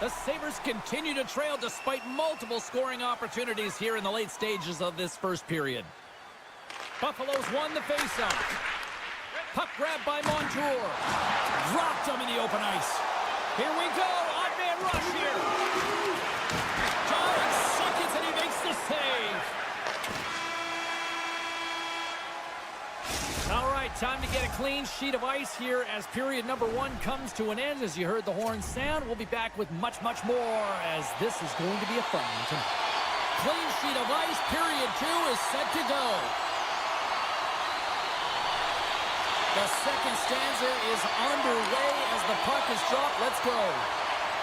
The Sabres continue to trail despite multiple scoring opportunities here in the late stages of this first period. Buffalo's won the faceoff. Puck grabbed by Montour. Dropped him in the open ice. Here we go. Odd man rush here. John seconds and he makes the save. All right, time to get a clean sheet of ice here as period number 1 comes to an end. As you heard the horn sound, we'll be back with much, much more as this is going to be a fun one tonight. Clean sheet of ice, period 2 is set to go. The second stanza is underway as the puck is dropped. Let's go.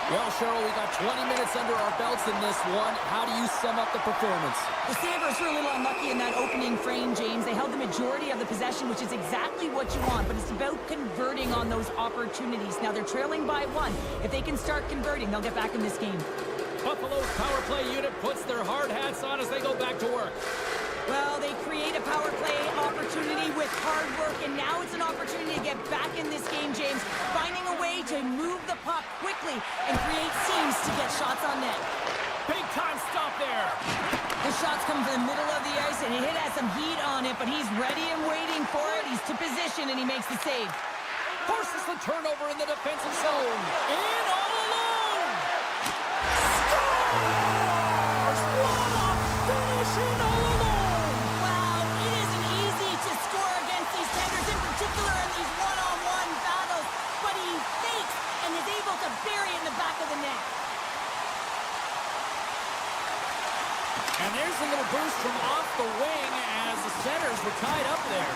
Well, Cheryl, we got 20 minutes under our belts in this one. How do you sum up the performance? The Sabres were a little unlucky in that opening frame, James. They held the majority of the possession, which is exactly what you want, but it's about converting on those opportunities. Now they're trailing by 1. If they can start converting, they'll get back in this game. Buffalo's power play unit puts their hard hats on as they go back to work. Well, they create a power play opportunity with hard work, and now it's an opportunity to get back in this game, James. Finding a way to move the puck quickly and create seams to get shots on net. Big time stop there. The shots come from the middle of the ice, and he has some heat on it, but he's ready and waiting for it. He's to position, and he makes the save. Forces the turnover in the defensive zone. In all alone. Scores! What a finish in all alone. Wow, it isn't easy to score against these tenders, in particular in these one-on-one battles, but he fakes and is able to bury it in the back of the net. And there's a little boost from off the wing as the centers were tied up there.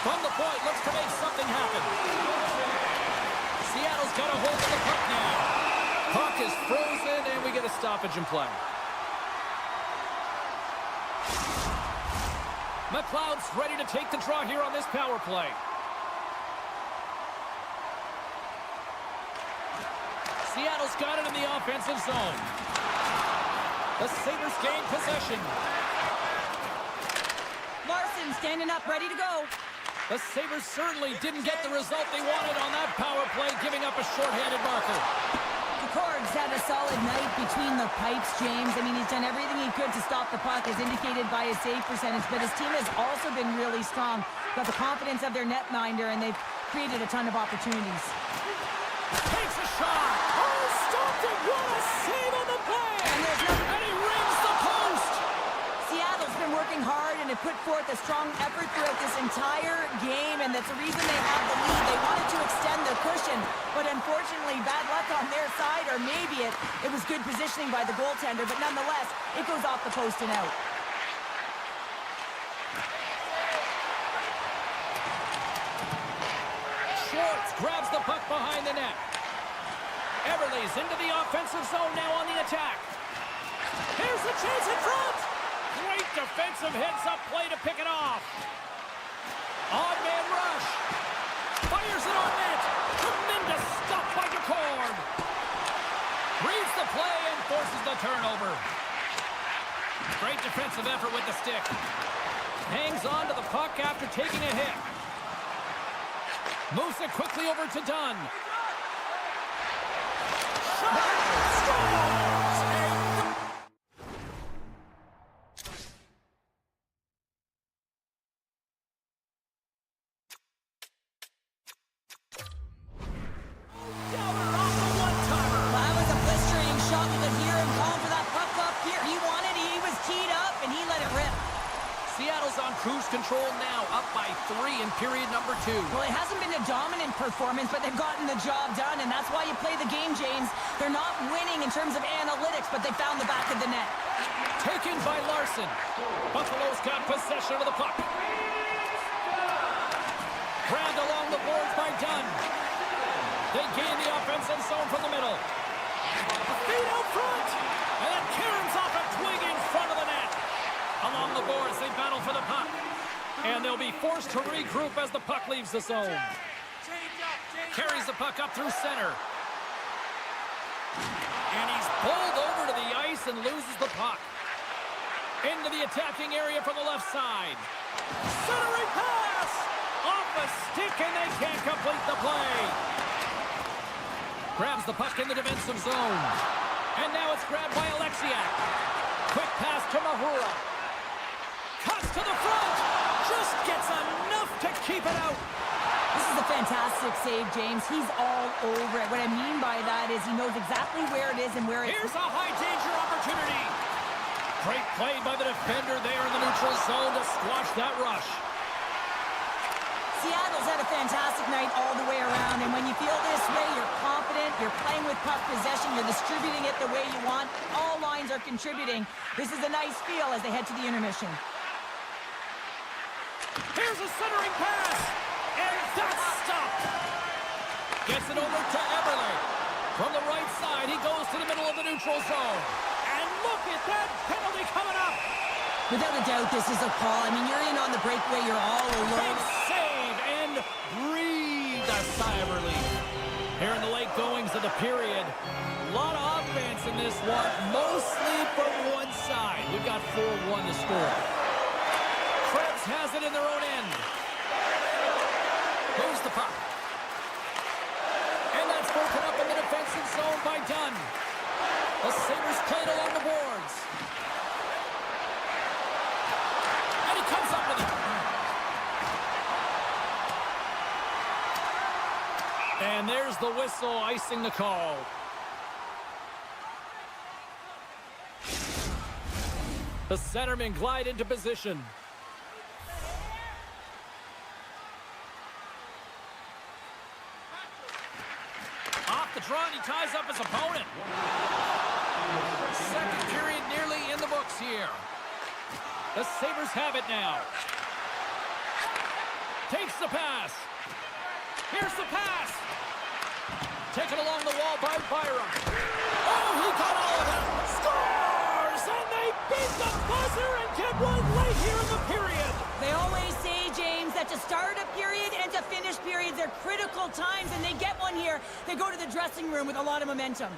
From the point, looks to make something happen. Seattle's got a hold of the puck now. Puck is frozen, and we get a stoppage in play. McLeod's ready to take the draw here on this power play. Seattle's got it in the offensive zone. The Sabres gain possession. Larson standing up, ready to go. The Sabres certainly didn't get the result they wanted on that power play, giving up a shorthanded marker. Korg's had a solid night between the pipes, James. I mean, he's done everything he could to stop the puck, as indicated by his save percentage, but his team has also been really strong. Got the confidence of their netminder, and they've created a ton of opportunities. Takes a shot. Oh, stopped it. What a save on the play. And he rings the post. Seattle's been working hard and have put forth a strong effort throughout this entire game, and that's the reason they have the lead. They wanted to extend their cushion, but unfortunately, bad luck on their side, or maybe it was good positioning by the goaltender, but nonetheless, it goes off the post and out. Schwartz grabs the puck behind the net. Everly's into the offensive zone now on the attack. Here's the chance in front. Great defensive heads-up play to pick it off. Odd man rush. Fires it on net. Tremendous stop by DeCord. Reads the play and forces the turnover. Great defensive effort with the stick. Hangs on to the puck after taking a hit. Moves it quickly over to Dunn. Seattle's on cruise control now, up by 3 in period number 2. Well, it hasn't been a dominant performance, but they've gotten the job done, and that's why you play the game, James. They're not winning in terms of analytics, but they found the back of the net. Taken by Larson. Buffalo's got possession of the puck. Grabbed along the boards by Dunn. They gain the offensive zone from the middle. Feet out front! And then Cairns off a twig in front of the net. Along the boards, they battle for the puck. And they'll be forced to regroup as the puck leaves the zone. Carries the puck up through center. And he's bowled over to the ice and loses the puck. Into the attacking area from the left side. Centering pass! Off a stick, and they can't complete the play. Grabs the puck in the defensive zone. And now it's grabbed by Alexiak. Quick pass to Mahura. Cuts to the front. Just gets enough to keep it out. This is a fantastic save, James. He's all over it. What I mean by that is he knows exactly where it is and where it's... Here's a high-danger opportunity. Great play by the defender there in the neutral zone to squash that rush. Seattle's had a fantastic night all the way around, and when you feel this way, you're confident, you're playing with puck possession, you're distributing it the way you want. All lines are contributing. This is a nice feel as they head to the intermission. Here's a centering pass, and that's stopped. Gets it over to Eberle. From the right side, he goes to the middle of the neutral zone. And look at that penalty coming up. Without a doubt, this is a call. I mean, you're in on the breakaway, you're all alone. Big save, and breathe a sigh of relief. Here in the late goings of the period, a lot of offense in this one, mostly from one side. We've got 4-1 to score. Krebs has it in their own end. Moves the puck. And that's broken up in the defensive zone by Dunn. The Sabres played along the boards. And he comes up with it. And there's the whistle icing the call. The centermen glide into position. Off the draw, and he ties up his opponent. Second period nearly in the books here. The Sabres have it now. Takes the pass. Here's the pass. Taken along the wall by Byram. Oh, he got all of it. Scores! And they beat the buzzer and get one late here in the period. They always say, James, that to start a period and to finish periods are critical times, and they get one here. They go to the dressing room with a lot of momentum.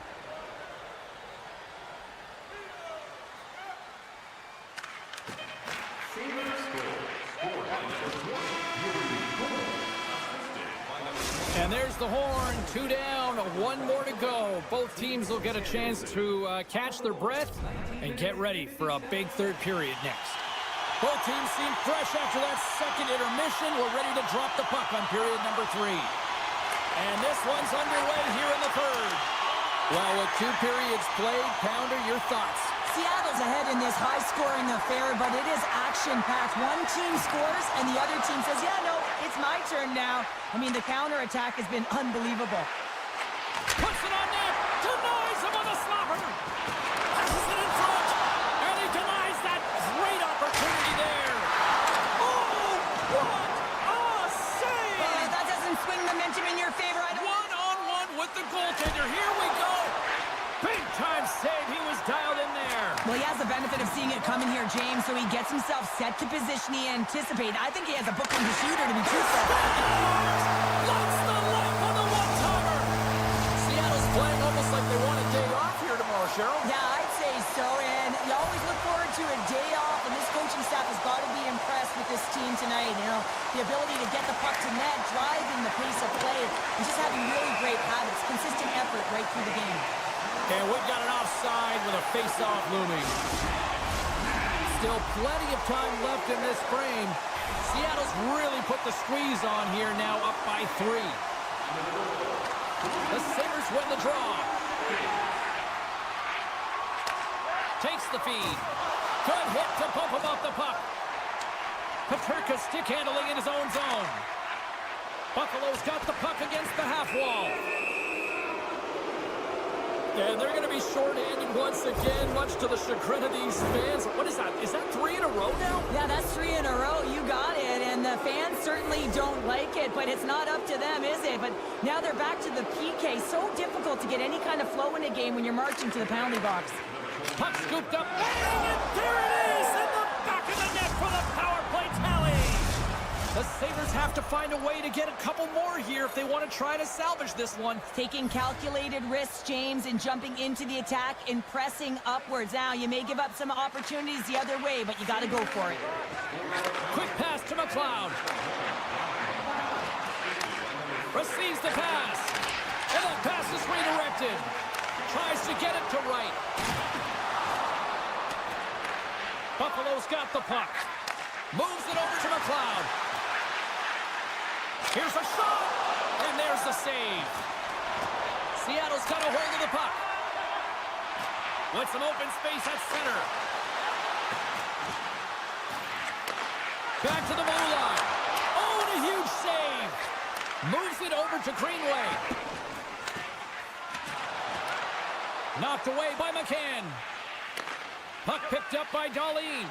And there's the horn, 2 down, 1 more to go. Both teams will get a chance to catch their breath and get ready for a big third period next. Both teams seem fresh after that second intermission. We're ready to drop the puck on period number 3. And this one's underway here in the third. Well, with 2 periods played, Pounder, your thoughts? Seattle's ahead in this high-scoring affair, but it is action-packed. One team scores, and the other team says, yeah, no, it's my turn now. I mean, the counter-attack has been unbelievable. Puts it on net, denies him on the slapper. Passes it in front, and he denies that great opportunity there. Oh, what a save! That doesn't swing momentum in your favor. One-on-one with the goaltender. Here we go. Big-time save. He was dialed in there. Well, he has the benefit of seeing it coming here, James, so he gets himself set to position he anticipated. I think he has a book on the shooter, to be truthful. Lights the lamp on the one-timer. Seattle's playing almost like they want a day off here tomorrow, Cheryl. Yeah, I'd say so, and you always look forward to a day off, and this coaching staff has got to be impressed with this team tonight. You know, the ability to get the puck to net, driving the pace of play, and just having really great habits, consistent effort right through the game. And we've got an offside with a face-off looming. Still plenty of time left in this frame. Seattle's really put the squeeze on here, now up by 3. The Sabres win the draw. Takes the feed. Good hit to bump him off the puck. Paterka stick handling in his own zone. Buffalo's got the puck against the half wall. And they're going to be short-handed once again, much to the chagrin of these fans. What is that? Is that 3 in a row now? Yeah, that's 3 in a row. You got it. And the fans certainly don't like it, but it's not up to them, is it? But now they're back to the PK. So difficult to get any kind of flow in a game when you're marching to the penalty box. Puck scooped up. Bang! And there it is in the back of the net for the power play tally. The Sabres have to find a way to get a couple more here if they want to try to salvage this one. Taking calculated risks, James, and jumping into the attack and pressing upwards. Now, you may give up some opportunities the other way, but you got to go for it. Quick pass to McLeod. Receives the pass. And that pass is redirected. Tries to get it to right. Buffalo's got the puck. Moves it over to McLeod. Here's a shot, and there's the save. Seattle's got a hold of the puck. With some open space at center. Back to the blue line. Oh, and a huge save. Moves it over to Greenway. Knocked away by McCann. Puck picked up by Darlene.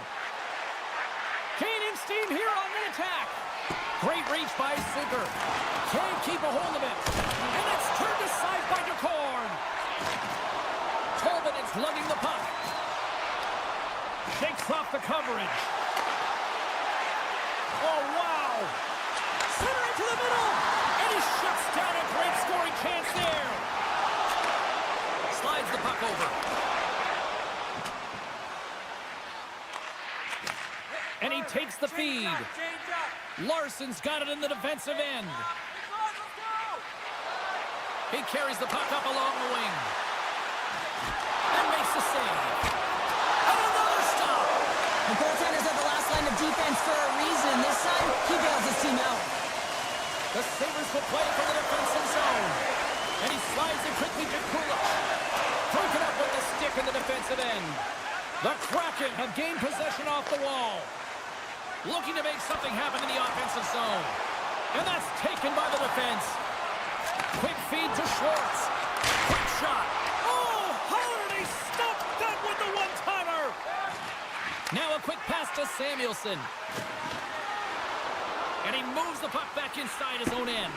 Gaining steam here on the attack. Great reach by Zucker. Can't keep a hold of it. And it's turned aside by DeCorn. Tolman is lugging the puck. Shakes off the coverage. Oh, wow. Center into the middle. And he shuts down a great scoring chance there. Slides the puck over. And he takes the feed. Larson's got it in the defensive end. He carries the puck up along the wing. And makes the save. And another stop. The goaltender's at the last line of defense for a reason. This time, he bails his team out. The Sabres will play from the defensive zone. And he slides it quickly to Kulich. Broken up with the stick in the defensive end. The Kraken have gained possession off the wall. Looking to make something happen in the offensive zone. And that's taken by the defense. Quick feed to Schwartz. Quick shot. Oh, how did he stop that with the one-timer? Now a quick pass to Samuelson. And he moves the puck back inside his own end.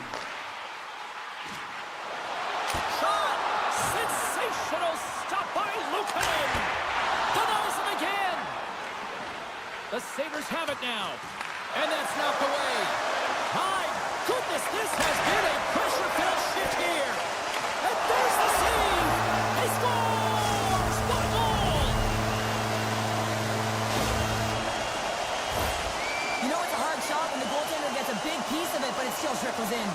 Shot! Sensational stop by Luukkonen. Denies him again. The Sabres have it now. And that's knocked away. My goodness, this has been a pressure-filled shift here. And there's the save. He scores! What a goal! You know it's a hard shot when the goaltender gets a big piece of it, but it still trickles in.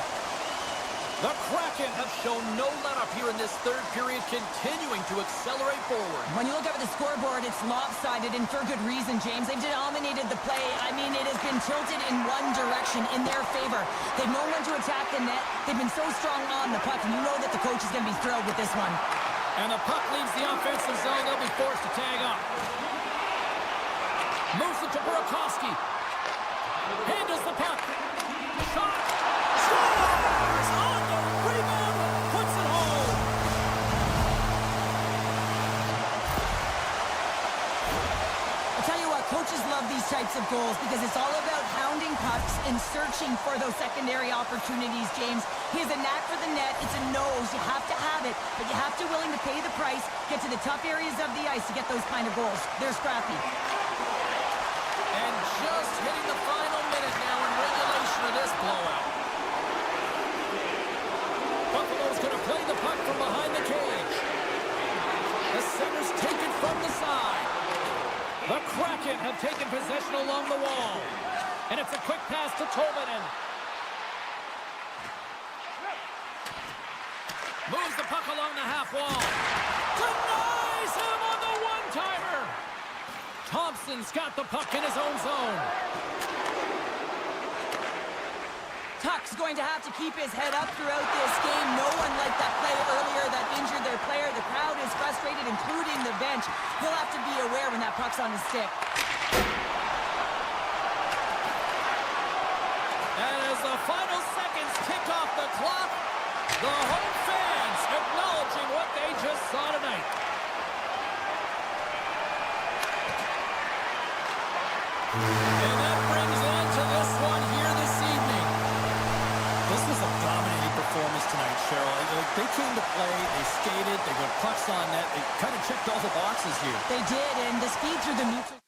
The Kraken have shown no let-up here in this third period, continuing to accelerate forward. When you look up at the scoreboard, it's lopsided, and for good reason, James. They've dominated the play. I mean, it has been tilted in one direction, in their favor. They've known when to attack the net. They've been so strong on the puck, and you know that the coach is going to be thrilled with this one. And the puck leaves the offensive zone. They'll be forced to tag up. Moves it to Burakovsky. Handles the puck. Shot. Scores! On the rebound. Puts it home. I tell you what, coaches love these types of goals because it's all about hounding pucks and searching for those secondary opportunities, James. He has a knack for the net. It's a nose. You have to have it, but you have to willing to pay the price, get to the tough areas of the ice to get those kind of goals. They're scrappy. And just hitting the final minute now in regulation of this blowout. Buffalo's going to play the puck from behind the cage. The Sabres take it from the side. The Kraken have taken possession along the wall. And it's a quick pass to Tolvanen. Moves the puck along the half wall. Denies him on the one-timer. Thompson's got the puck in his own zone. Tuck's going to have to keep his head up throughout this game. No one liked that play earlier that injured their player. The crowd is frustrated, including the bench. He'll have to be aware when that puck's on his stick. And as the final seconds tick off the clock, the home fans acknowledging what they just saw tonight. And that brings on to this one here this evening. This was a dominating performance tonight, Cheryl. They came to play, they skated, they got pucks on net, they kind of checked all the boxes here. They did, and the speed through the neutral...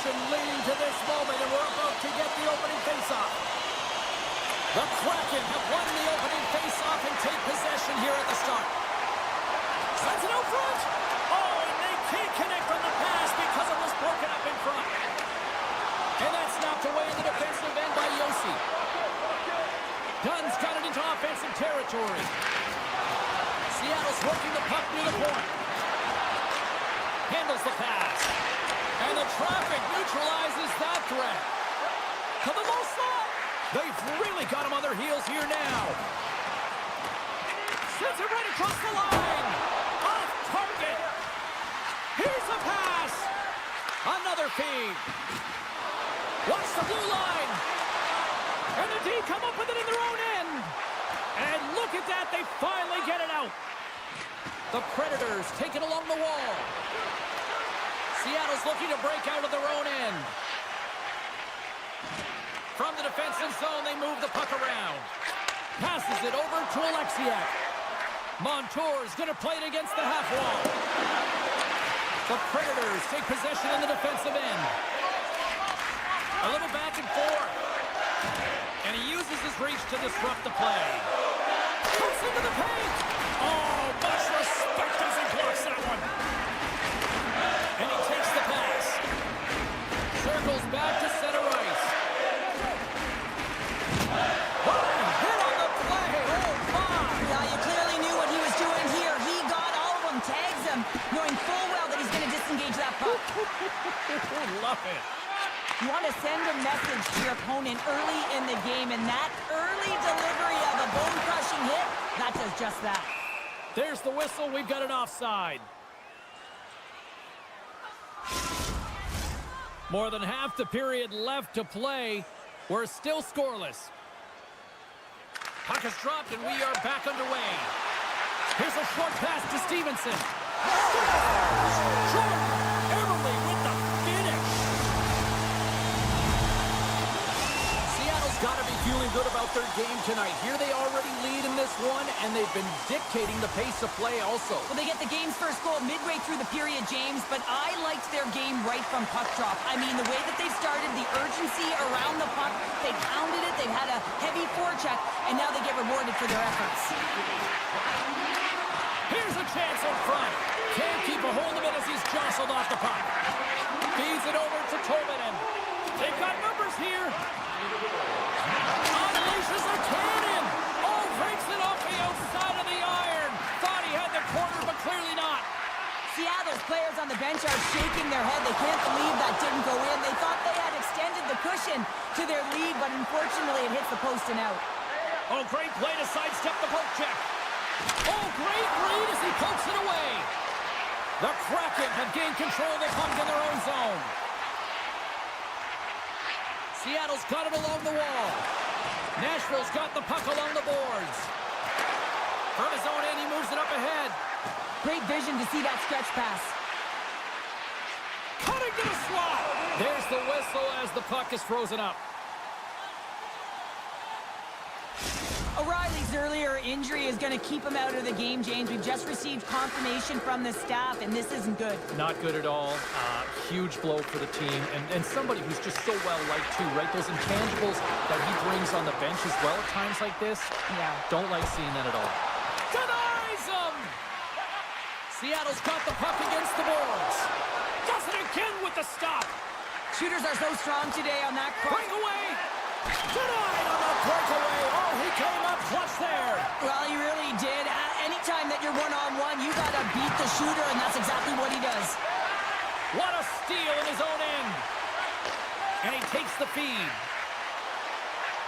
leading to this moment, and we're about to get the opening faceoff. The Kraken have won the opening faceoff and take possession here at the start. Sends it out front. Oh, and they can't connect on the pass because it was broken up in front. And that's knocked away in the defensive end by Yossi. Dunn's got it into offensive territory. Seattle's working the puck near the point. Handles the pass. And the traffic neutralizes that threat. To the low slot. They've really got him on their heels here now. Sends it right across the line. Off target. Here's a pass. Another feed. Watch the blue line. And the D come up with it in their own end. And look at that. They finally get it out. The Predators take it along the wall. Seattle's looking to break out of their own end. From the defensive zone, they move the puck around. Passes it over to Alexiak. Montour's going to play it against the half wall. The Predators take possession in the defensive end. A little back and forth. And he uses his reach to disrupt the play. Cuts into the paint. Oh, much respect as he blocks that one. And he takes the pass. Circles back to center ice. Oh, hit on the play. Oh, my. Well, you clearly knew what he was doing here. He got all of them, tags them, knowing full well that he's going to disengage that puck. Love it. You want to send a message to your opponent early in the game, and that early delivery of a bone-crushing hit, that does just that. There's the whistle. We've got an offside. More than half the period left to play. We're still scoreless. Puck is dropped, and we are back underway. Here's a short pass to Stevenson. Jordan Eberle with the finish. Seattle's got to be feeling good about their game tonight. Here they already lead in this one, and they've been dictating the pace of play also. Well, they get the game's first goal midway through the period, James, but I liked their game right from puck drop. I mean, the way that they've started, the urgency around the puck, they pounded it, they've had a heavy forecheck, and now they get rewarded for their efforts. Here's a chance in front. Can't keep a hold of it as he's jostled off the puck. Feeds it over to Tolvanen. They've got numbers here. Unleashes a cannon. Oh, breaks it off the outside of the iron. Thought he had the corner, but clearly not. Seattle's players on the bench are shaking their head. They can't believe that didn't go in. They thought they had extended the cushion to their lead, but unfortunately it hits the post and out. Oh, great play to sidestep the poke check. Oh, great read as he pokes it away. The Kraken have gained control of the puck in their own zone. Seattle's got it along the wall. Nashville's got the puck along the boards. From his own end, he moves it up ahead. Great vision to see that stretch pass. Cutting to the slot. There's the whistle as the puck is frozen up. O'Reilly's earlier injury is going to keep him out of the game, James. We've just received confirmation from the staff, and this isn't good. Not good at all. Huge blow for the team. And somebody who's just so well-liked, too, right? Those intangibles that he brings on the bench as well at times like this. Yeah. Don't like seeing that at all. Denies him! Seattle's got the puck against the boards. Does it again with the stop. Shooters are so strong today on that cross. Breakaway! Denied on the breakaway. Oh, he came up clutch there. Well, he really did. Anytime that you're one-on-one, you got to beat the shooter, and that's exactly what he does. What a steal in his own end. And he takes the feed.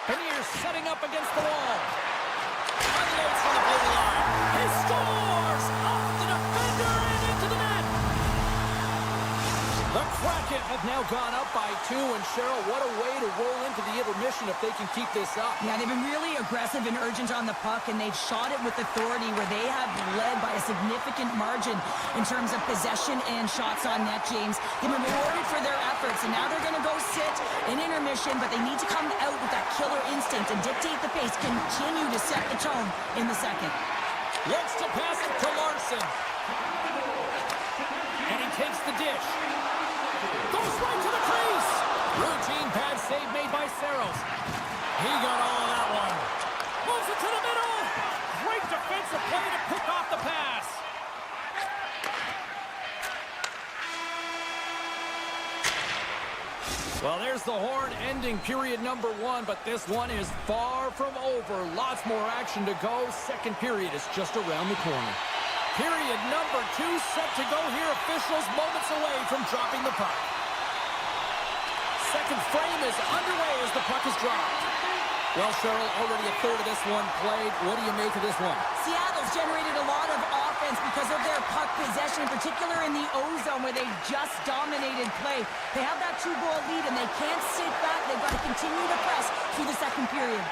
Beniers setting up against the wall. Unloads from the blue line. He scores! Off the defender and into the net. The Kraken have now gone up by 2, and Cheryl, what a way to roll into the intermission if they can keep this up. Yeah, they've been really aggressive and urgent on the puck, and they've shot it with authority where they have led by a significant margin in terms of possession and shots on net, James. They've been rewarded for their efforts, and now they're going to go sit in intermission, but they need to come out with that killer instinct and dictate the pace, continue to set the tone in the second. Looks to pass it to Larson. And he takes the dish. Goes right to the crease. Routine pad save made by Saros. He got all of that one. Moves it to the middle. Great defensive play to pick off the pass. Well, there's the horn ending period number 1, but this one is far from over. Lots more action to go. Second period is just around the corner. Period number 2 set to go here. Officials moments away from dropping the puck. Second frame is underway as the puck is dropped. Well, Cheryl, already a third of this one played. What do you make of this one? Seattle's generated a lot of offense because of their puck possession, in particular in the O-zone where they just dominated play. They have that 2-goal lead, and they can't sit back. They've got to continue to press through the second period.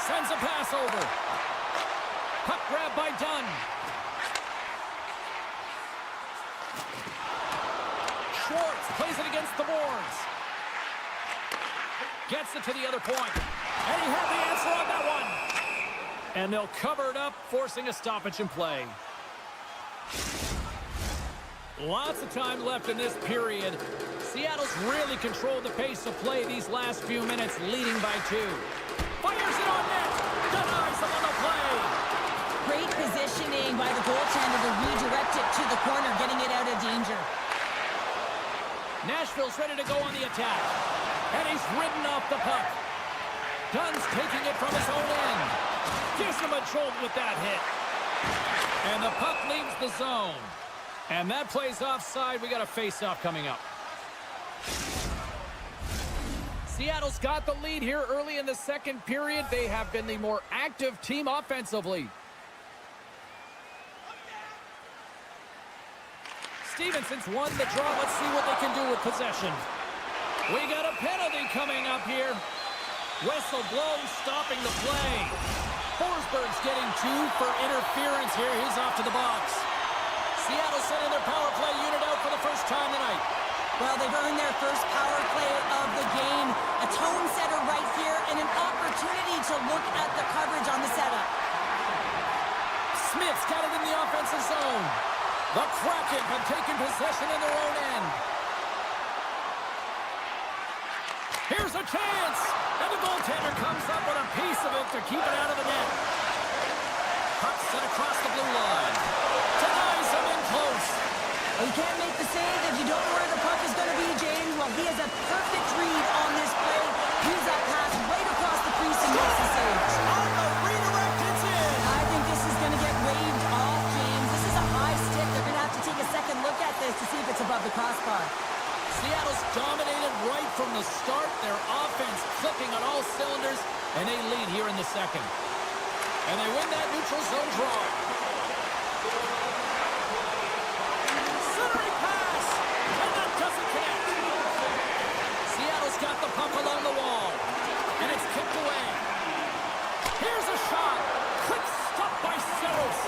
Sends a pass over. Puck grab by Dunn. Schwartz plays it against the boards. Gets it to the other point. And he had the answer on that one. And they'll cover it up, forcing a stoppage in play. Lots of time left in this period. Seattle's really controlled the pace of play these last few minutes, leading by 2. Fires it on net. Denies him on the play. Great positioning by the goaltender to redirect it to the corner, getting it out of danger. Nashville's ready to go on the attack. And he's ridden off the puck. Dunn's taking it from his own end. Gives him a jolt with that hit. And the puck leaves the zone. And that plays offside. We got a face-off coming up. Seattle's got the lead here early in the second period. They have been the more active team offensively. Stevenson's won the draw. Let's see what they can do with possession. We got a penalty coming up here. Whistle blows, stopping the play. Forsberg's getting 2 for interference here. He's off to the box. Seattle sending their power play unit out for the first time tonight. Well, they've earned their first power play of the game. A tone setter right here and an opportunity to look at the coverage on the setup. Smith's got it in the offensive zone. The Kraken have taken possession in their own end. Here's a chance. And the goaltender comes up with a piece of it to keep it out of the net. Puck set across the blue line. Denies him in close. Well, you can't make the save if you don't know where the puck is going to be, James. Well, he has a perfect read on this play. He's that pass right across the crease and makes the save. On the redirect, it's in. I think this is going to get waved off, James. This is a high stick. They're going to have to take a second look at this to see if it's above the crossbar. Seattle's dominated right from the start. Their offense clicking on all cylinders, and they lead here in the second. And they win that neutral zone draw. Centering pass, and that doesn't connect. Seattle's got the puck along the wall, and it's kicked away. Here's a shot. Quick stop by Sabres.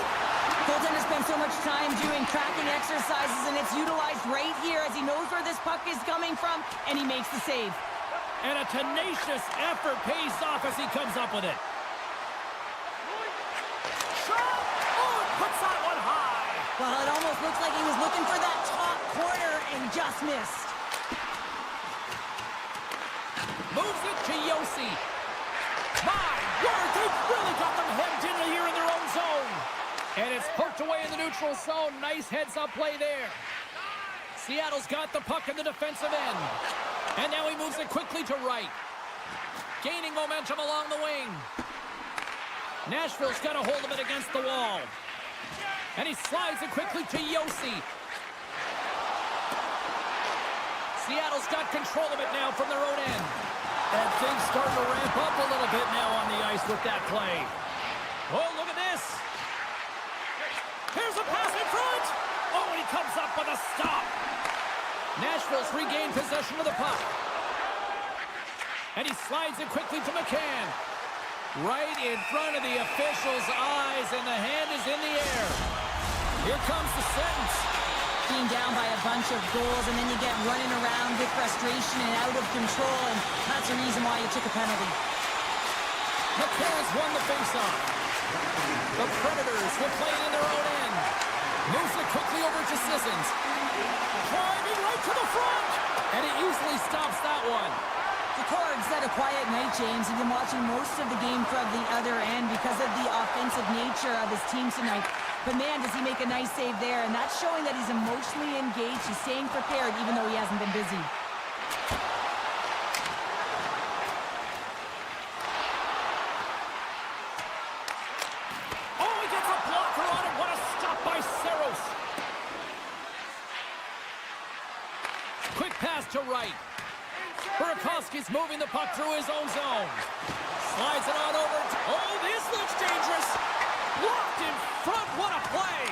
Goaltender spends so much time doing tracking exercises, and it's utilized right here as he knows where this puck is coming from, and he makes the save. And a tenacious effort pays off as he comes up with it. Shot! Oh, it puts that one high. Well, it almost looks like he was looking for that top corner and just missed. Moves it to Yossi. My word, they've really got them hemmed in here in their own zone. And it's poked away in the neutral zone. Nice heads-up play there. Seattle's got the puck in the defensive end. And now he moves it quickly to right. Gaining momentum along the wing. Nashville's got a hold of it against the wall. And he slides it quickly to Yossi. Seattle's got control of it now from their own end. And things starting to ramp up a little bit now on the ice with that play. Oh, look at this. Here's a pass in front. Oh, and he comes up with a stop. Nashville's regained possession of the puck. And he slides it quickly to McCann. Right in front of the official's eyes, and the hand is in the air. Here comes the sentence. Being down by a bunch of goals, and then you get running around with frustration and out of control, and that's the reason why you took a penalty. McCann's won the faceoff. The Predators will play it in their own end. Moves it quickly over to Sissons. Driving right to the front. And he easily stops that one. The Cords had a quiet night, James. He's been watching most of the game from the other end because of the offensive nature of his team tonight. But man, does he make a nice save there. And that's showing that he's emotionally engaged. He's staying prepared even though he hasn't been busy. To right. Burakovsky's moving the puck through his own zone. Slides it on over. Oh, this looks dangerous. Blocked in front. What a play.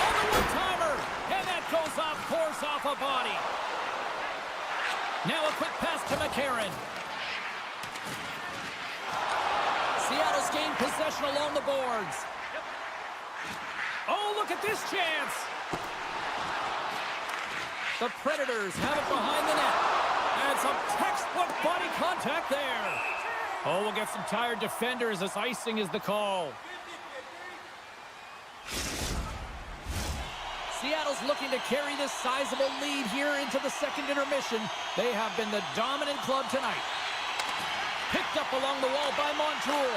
On the one-timer. And that goes off course off a body. Now a quick pass to McCarron. Seattle's gained possession along the boards. Oh, look at this chance. The Predators have it behind the net. And Some textbook body contact there. Oh, we'll get some tired defenders as icing is the call. Seattle's looking to carry this sizable lead here into the second intermission. They have been the dominant club tonight. Picked up along the wall by Montour.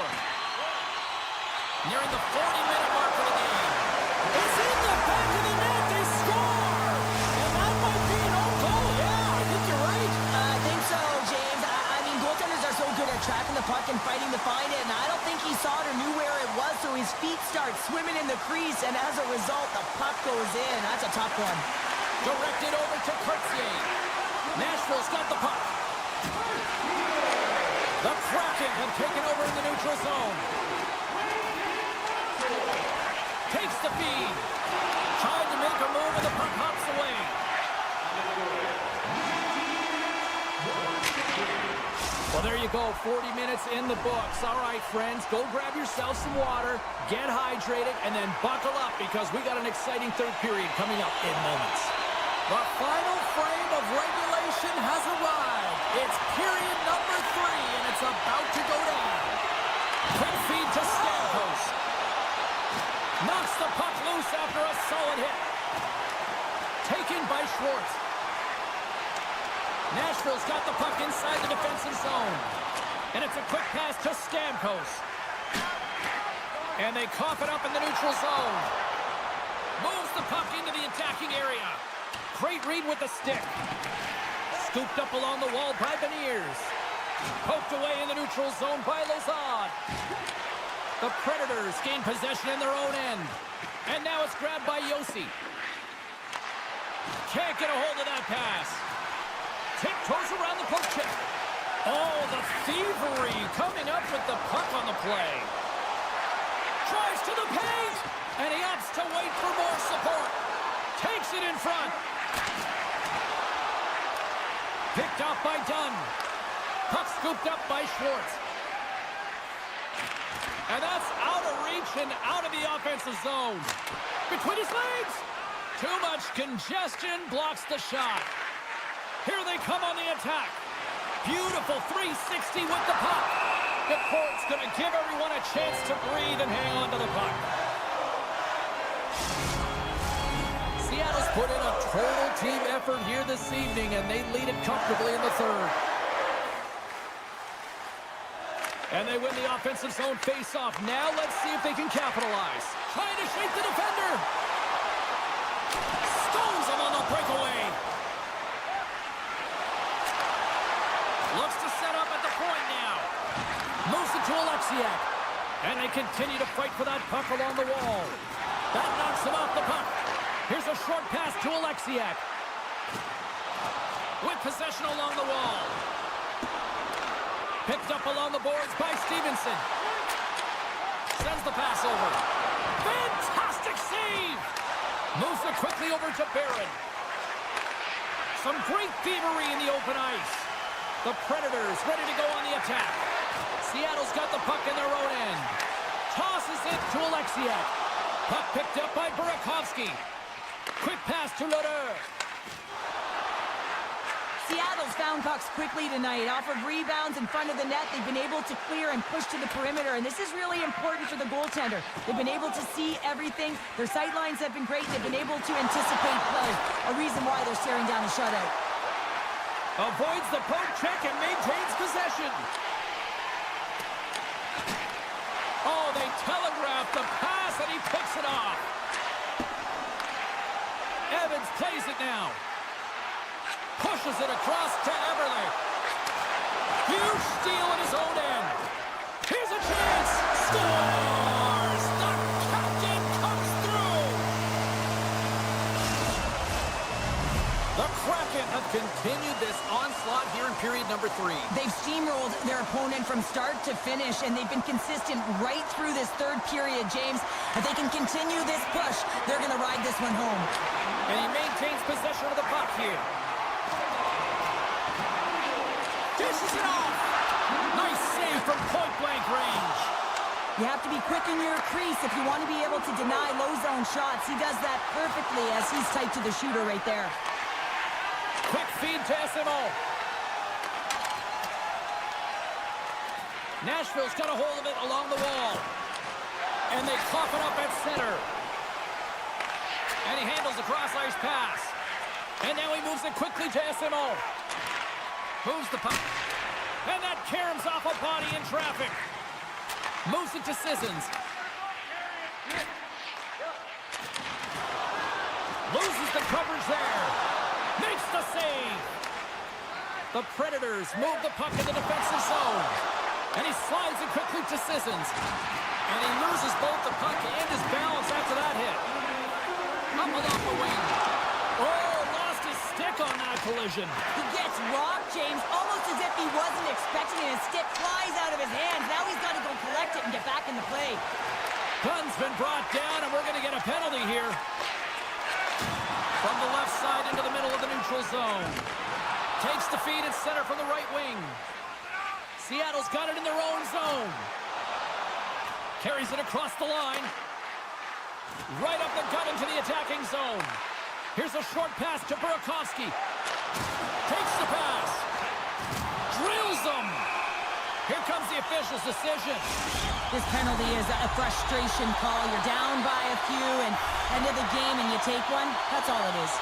Nearing the 40-minute mark of the game. It's in the back of the net. They score! And that might be an own goal. Yeah, I think you're right. I think so, James. I mean, goaltenders are so good at tracking the puck and fighting to find it, and I don't think he saw it or knew where it was, so his feet start swimming in the crease, and as a result, the puck goes in. That's a tough one. Directed over to Cartier. Nashville's got the puck. The Kraken have taken over in the neutral zone. Takes the feed. Trying to make a move, and the puck hops away. Well, there you go. 40 minutes in the books. All right, friends, go grab yourself some water, get hydrated, and then buckle up because we got an exciting third period coming up in moments. The final frame of regulation has arrived. It's period number 3, and it's about to go down. Quick feed to Stamkos. Knocks the puck loose after a solid hit. Taken by Schwartz. Nashville's got the puck inside the defensive zone. And it's a quick pass to Stamkos. And they cough it up in the neutral zone. Moves the puck into the attacking area. Great read with the stick. Scooped up along the wall by Beniers. Poked away in the neutral zone by Lazard. The Predators gain possession in their own end. And now it's grabbed by Yossi. Can't get a hold of that pass. Tiptoes around the poke check. Oh, the thievery coming up with the puck on the play. Drives to the paint. And he opts to wait for more support. Takes it in front. Picked off by Dunn. Puck scooped up by Schwartz. And that's out of reach and out of the offensive zone. Between his legs. Too much congestion blocks the shot. Here they come on the attack. Beautiful 360 with the puck. The court's going to give everyone a chance to breathe and hang on to the puck. Seattle's put in a total team effort here this evening, and they lead it comfortably in the third. And they win the offensive zone face-off. Now let's see if they can capitalize. Trying to shake the defender. Stones him on the breakaway. Looks to set up at the point now. Moves it to Alexiak. And they continue to fight for that puck along the wall. That knocks him off the puck. Here's a short pass to Alexiak. With possession along the wall. Picked up along the boards by Stevenson. Sends the pass over. Fantastic save! Moves it quickly over to Barron. Some great thievery in the open ice. The Predators ready to go on the attack. Seattle's got the puck in their own end. Tosses it to Alexiak. Puck picked up by Burakovsky. Quick pass to Lodeur. Seattle's found pucks quickly tonight. Off of rebounds in front of the net, they've been able to clear and push to the perimeter, and this is really important for the goaltender. They've been able to see everything. Their sight lines have been great. They've been able to anticipate play, a reason why they're staring down a shutout. Avoids the poke check and maintains possession. Oh, they telegraphed the pass, and he picks it off. Evans plays it now. Pushes it across to Eberle. Huge steal in his own end. Here's a chance. Scores! The captain comes through. The Kraken have continued this onslaught here in period number 3. They've steamrolled their opponent from start to finish, and they've been consistent right through this third period, James. If they can continue this push, they're going to ride this one home. And he maintains possession of the puck here. Dishes it off. Nice save from point-blank range. You have to be quick in your crease if you want to be able to deny low-zone shots. He does that perfectly as he's tight to the shooter right there. Quick feed to SMO. Nashville's got a hold of it along the wall. And they cough it up at center. And he handles a cross-ice pass. And now he moves it quickly to SMO. Moves the puck. And that caroms off a body in traffic. Moves it to Sissons. Loses the coverage there. Makes the save. The Predators move the puck in the defensive zone. And he slides it quickly to Sissons. And he loses both the puck and his balance after that hit. Up along the wing. Oh, lost his stick on that collision. He gets rocked, James, almost as if he wasn't expecting it. His stick flies out of his hands. Now he's got to go collect it and get back in the play. Gun's been brought down, and we're going to get a penalty here. From the left side into the middle of the neutral zone. Takes the feed at center from the right wing. Seattle's got it in their own zone. Carries it across the line. Right up the gut into the attacking zone. Here's a short pass to Burakovsky. Takes the pass. Drills him. Here comes the official's decision. This penalty is a frustration call. You're down by a few and end of the game and you take one. That's all it is.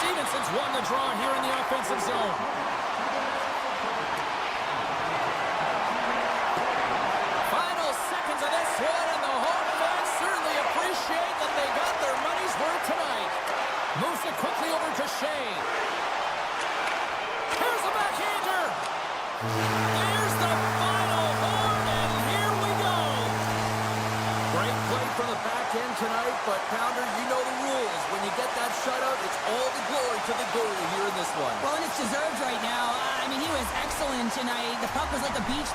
Stevenson's won the draw here in the offensive zone. Final seconds of this one, and the home fans certainly appreciate that they got their money's worth tonight. Moves it quickly over to Shea. Here's a backhander. There's the final horn, and here we go. Great play from the back end tonight, but Pounder, you know the rules. When you get that shutout, it's all the glory to the goalie here in this one. Well, and it's deserved right now. I mean, he was excellent tonight. The puck was like a beach